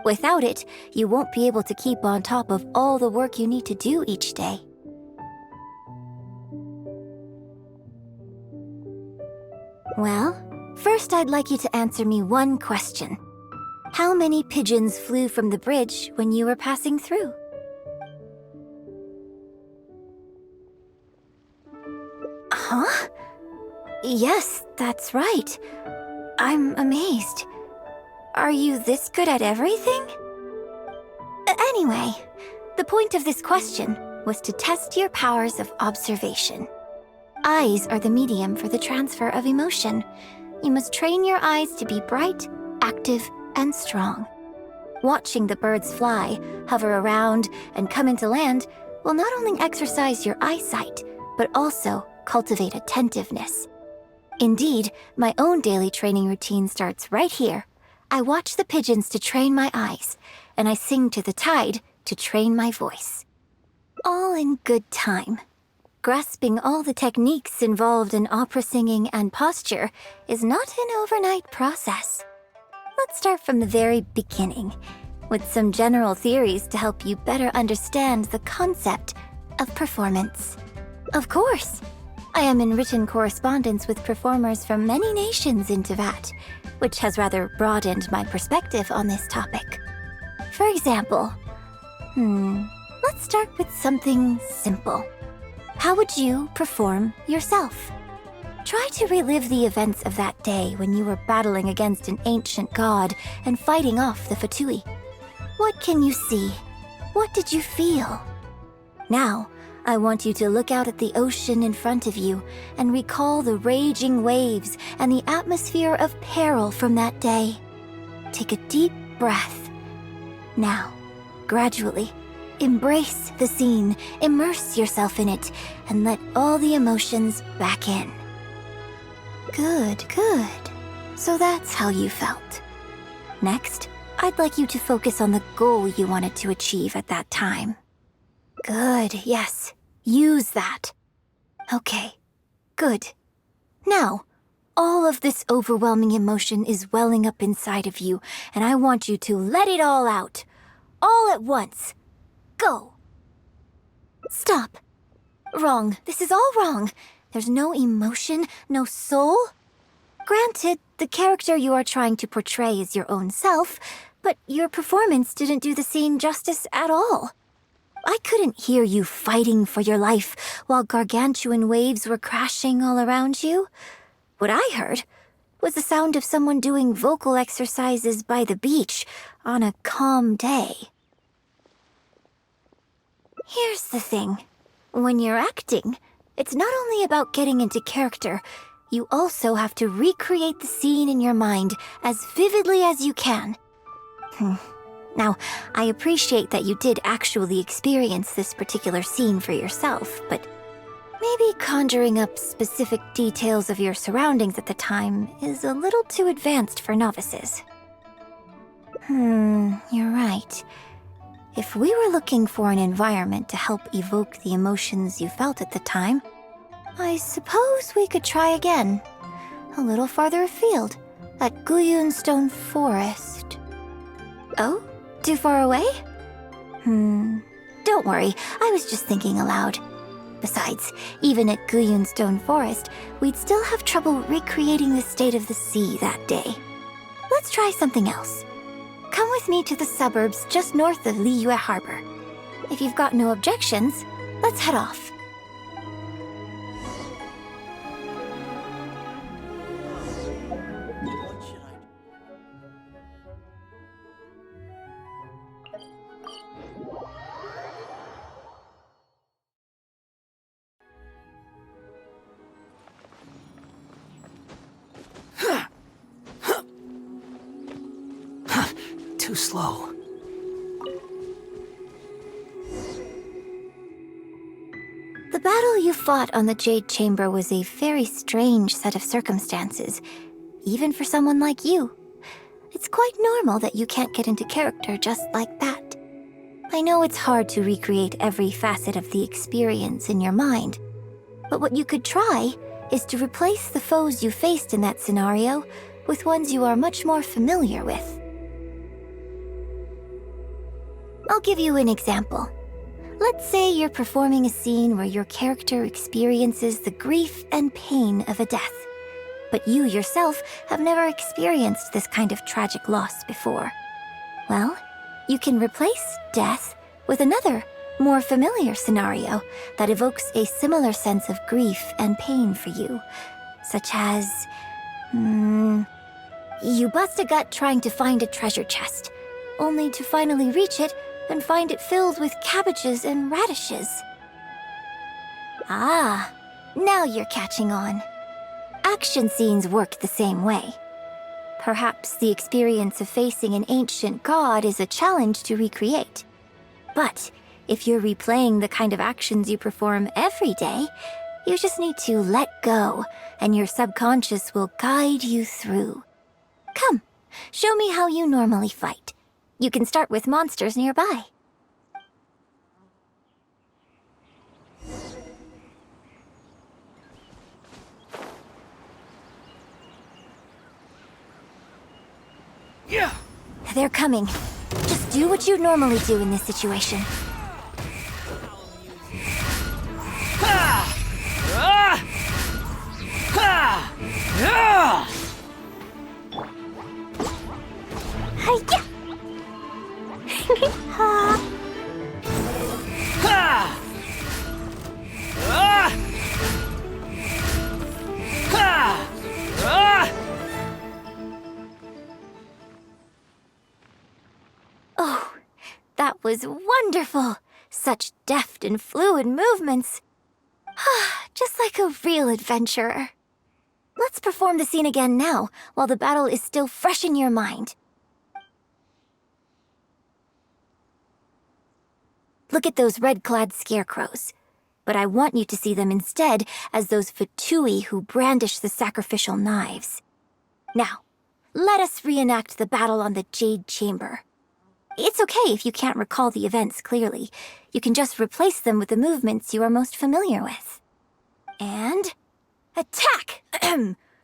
Without it, you won't be able to keep on top of all the work you need to do each day. Well, first I'd like you to answer me one question. How many pigeons flew from the bridge when you were passing through? Huh? Yes, that's right. I'm amazed. Are you this good at everything? Anyway, the point of this question was to test your powers of observation. Eyes are the medium for the transfer of emotion. You must train your eyes to be bright, active, and strong. Watching the birds fly, hover around, and come into land will not only exercise your eyesight, but also cultivate attentiveness. Indeed, my own daily training routine starts right here. I watch the pigeons to train my eyes, and I sing to the tide to train my voice. All in good time. Grasping all the techniques involved in opera singing and posture is not an overnight process. Let's start from the very beginning, with some general theories to help you better understand the concept of performance. Of course, I am in written correspondence with performers from many nations in Teyvat, which has rather broadened my perspective on this topic. For example, let's start with something simple. How would you perform yourself? Try to relive the events of that day when you were battling against an ancient god and fighting off the Fatui. What can you see? What did you feel? Now, I want you to look out at the ocean in front of you and recall the raging waves and the atmosphere of peril from that day. Take a deep breath. Now, gradually, embrace the scene, immerse yourself in it, and let all the emotions back in. Good, good. So that's how you felt. Next, I'd like you to focus on the goal you wanted to achieve at that time. Good, yes. Use that. Okay, good. Now, all of this overwhelming emotion is welling up inside of you, and I want you to let it all out. All at once. Go. Stop. Wrong. This is all wrong. There's no emotion, no soul. Granted, the character you are trying to portray is your own self, but your performance didn't do the scene justice at all. I couldn't hear you fighting for your life while gargantuan waves were crashing all around you. What I heard was the sound of someone doing vocal exercises by the beach on a calm day. Here's the thing. When you're acting, it's not only about getting into character, you also have to recreate the scene in your mind as vividly as you can. Now, I appreciate that you did actually experience this particular scene for yourself, but maybe conjuring up specific details of your surroundings at the time is a little too advanced for novices. You're right. If we were looking for an environment to help evoke the emotions you felt at the time, I suppose we could try again. A little farther afield, at Guyunstone Forest. Oh? Too far away? Don't worry, I was just thinking aloud. Besides, even at Guyunstone Forest, we'd still have trouble recreating the state of the sea that day. Let's try something else. Come with me to the suburbs just north of Liyue Harbor. If you've got no objections, let's head off. Too slow. The battle you fought on the Jade Chamber was a very strange set of circumstances, even for someone like you. It's quite normal that you can't get into character just like that. I know it's hard to recreate every facet of the experience in your mind, but what you could try is to replace the foes you faced in that scenario with ones you are much more familiar with. I'll give you an example. Let's say you're performing a scene where your character experiences the grief and pain of a death, but you yourself have never experienced this kind of tragic loss before. Well, you can replace death with another, more familiar scenario that evokes a similar sense of grief and pain for you, such as... you bust a gut trying to find a treasure chest, only to finally reach it and find it filled with cabbages and radishes. Ah, now you're catching on. Action scenes work the same way. Perhaps the experience of facing an ancient god is a challenge to recreate. But if you're replaying the kind of actions you perform every day, You just need to let go, and your subconscious will guide you through. Come, show me how you normally fight. You can start with monsters nearby. Yeah. They're coming. Just do what you'd normally do in this situation. Hi-ya! Oh, that was wonderful! Such deft and fluid movements. Just like a real adventurer. Let's perform the scene again now, while the battle is still fresh in your mind. Look at those red-clad scarecrows. But I want you to see them instead as those Fatui who brandish the sacrificial knives. Now, let us reenact the battle on the Jade Chamber. It's okay if you can't recall the events clearly. You can just replace them with the movements you are most familiar with. And... attack!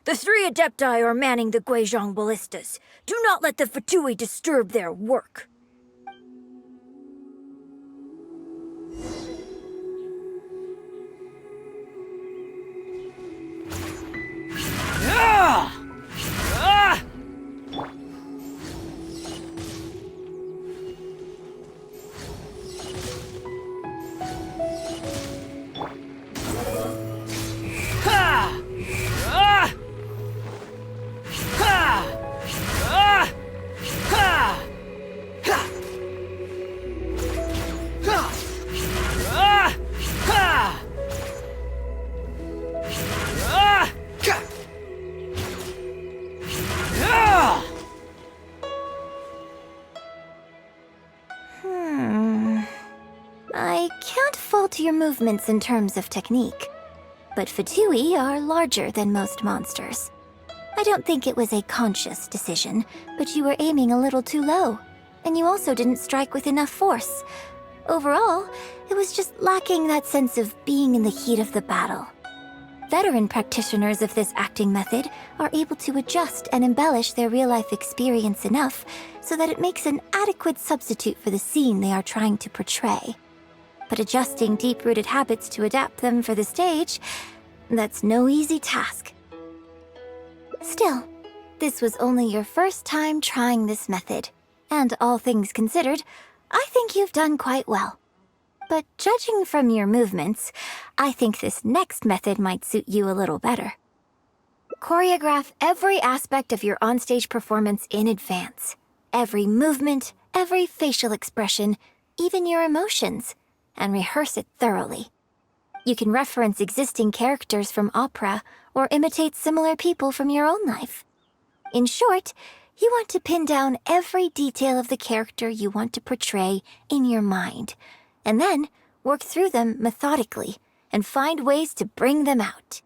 The 3 Adepti are manning the Guizhong ballistas. Do not let the Fatui disturb their work. I can't fault your movements in terms of technique, but Fatui are larger than most monsters. I don't think it was a conscious decision, but you were aiming a little too low, and you also didn't strike with enough force. Overall, it was just lacking that sense of being in the heat of the battle. Veteran practitioners of this acting method are able to adjust and embellish their real-life experience enough so that it makes an adequate substitute for the scene they are trying to portray. But adjusting deep-rooted habits to adapt them for the stage, that's no easy task. Still, this was only your first time trying this method, and all things considered, I think you've done quite well. But judging from your movements, I think this next method might suit you a little better. Choreograph every aspect of your onstage performance in advance. Every movement, every facial expression, even your emotions, and rehearse it thoroughly. You can reference existing characters from opera or imitate similar people from your own life. In short, you want to pin down every detail of the character you want to portray in your mind, and then work through them methodically and find ways to bring them out.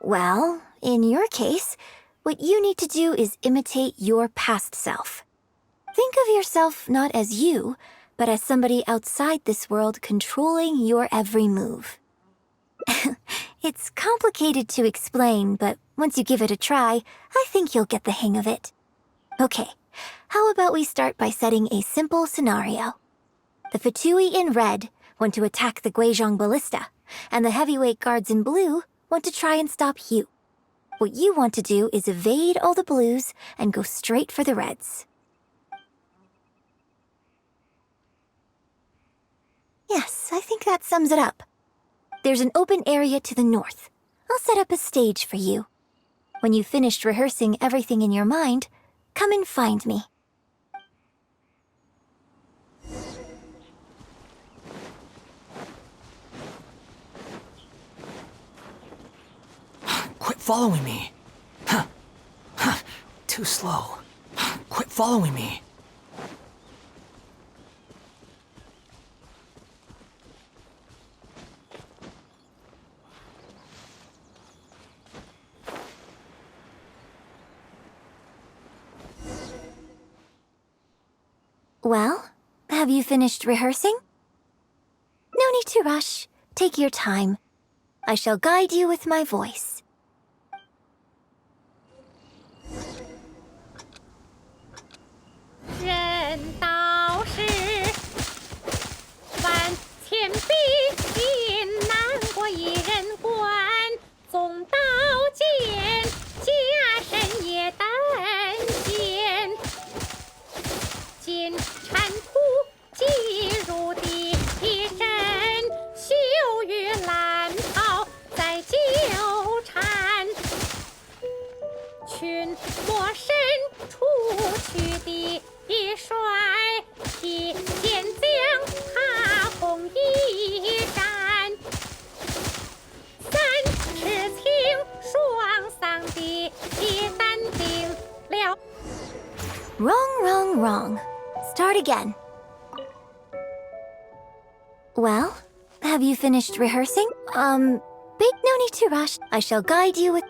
Well, in your case, what you need to do is imitate your past self. Think of yourself not as you, but as somebody outside this world controlling your every move. It's complicated to explain, but once you give it a try, I think you'll get the hang of it. Okay, how about we start by setting a simple scenario? The Fatui in red want to attack the Guizhong ballista, and the heavyweight guards in blue want to try and stop you. What you want to do is evade all the blues and go straight for the reds. Yes, I think that sums it up. There's an open area to the north. I'll set up a stage for you. When you've finished rehearsing everything in your mind, come and find me. Quit following me. Too slow. Quit following me. Well, have you finished rehearsing? No need to rush. Take your time. I shall guide you with my voice. Wrong. Start again. Well, have you finished rehearsing? No need to rush. I shall guide you with...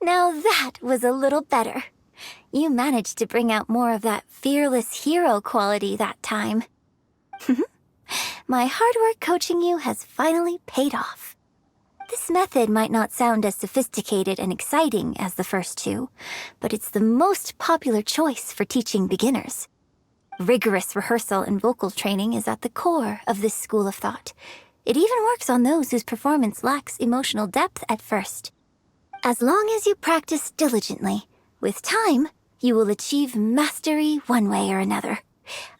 Now that was a little better. You managed to bring out more of that fearless hero quality that time. My hard work coaching you has finally paid off. This method might not sound as sophisticated and exciting as the first two, but it's the most popular choice for teaching beginners. Rigorous rehearsal and vocal training is at the core of this school of thought. It even works on those whose performance lacks emotional depth at first. As long as you practice diligently, with time, you will achieve mastery one way or another.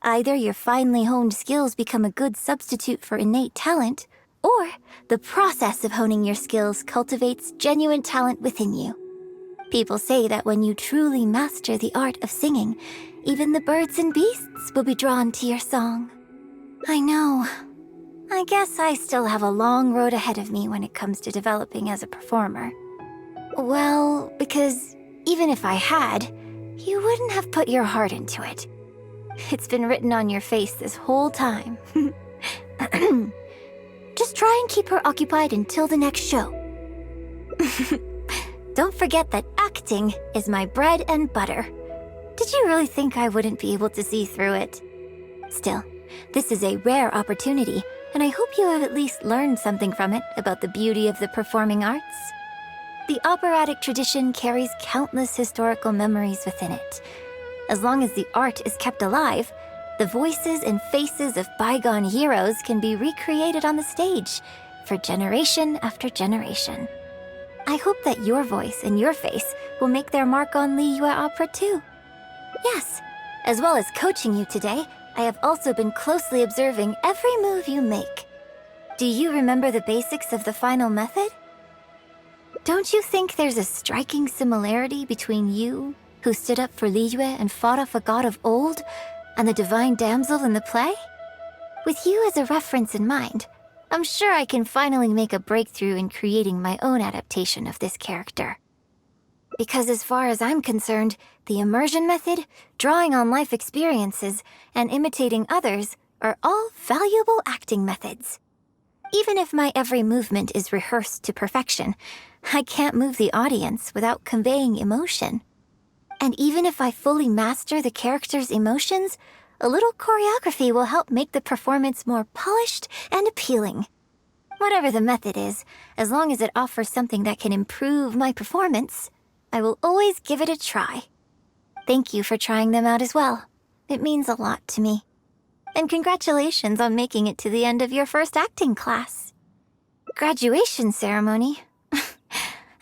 Either your finely honed skills become a good substitute for innate talent, or the process of honing your skills cultivates genuine talent within you. People say that when you truly master the art of singing, even the birds and beasts will be drawn to your song. I know. I guess I still have a long road ahead of me when it comes to developing as a performer. Well, because even if I had, you wouldn't have put your heart into it. It's been written on your face this whole time. Just try and keep her occupied until the next show. Don't forget that acting is my bread and butter. Did you really think I wouldn't be able to see through it? Still, this is a rare opportunity, and I hope you have at least learned something from it about the beauty of the performing arts. The operatic tradition carries countless historical memories within it. As long as the art is kept alive, the voices and faces of bygone heroes can be recreated on the stage for generation after generation. I hope that your voice and your face will make their mark on Liyue Opera too. Yes, as well as coaching you today, I have also been closely observing every move you make. Do you remember the basics of the final method? Don't you think there's a striking similarity between you, who stood up for Liyue and fought off a god of old, and the divine damsel in the play? With you as a reference in mind, I'm sure I can finally make a breakthrough in creating my own adaptation of this character. Because as far as I'm concerned, the immersion method, drawing on life experiences, and imitating others are all valuable acting methods. Even if my every movement is rehearsed to perfection, I can't move the audience without conveying emotion. And even if I fully master the character's emotions, a little choreography will help make the performance more polished and appealing. Whatever the method is, as long as it offers something that can improve my performance, I will always give it a try. Thank you for trying them out as well. It means a lot to me. And congratulations on making it to the end of your first acting class. Graduation ceremony?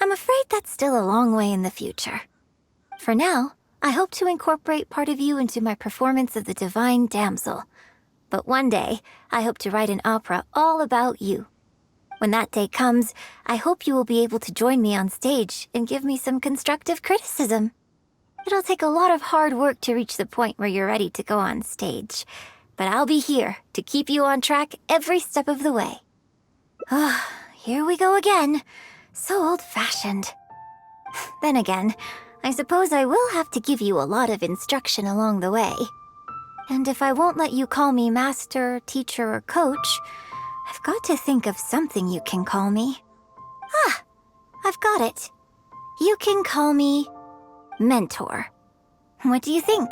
I'm afraid that's still a long way in the future. For now, I hope to incorporate part of you into my performance of the Divine Damsel. But one day, I hope to write an opera all about you. When that day comes, I hope you will be able to join me on stage and give me some constructive criticism. It'll take a lot of hard work to reach the point where you're ready to go on stage, but I'll be here to keep you on track every step of the way. Ah, here we go again. So old-fashioned. Then again, I suppose I will have to give you a lot of instruction along the way. And if I won't let you call me master, teacher, or coach, I've got to think of something you can call me. Ah, I've got it. You can call me mentor. What do you think?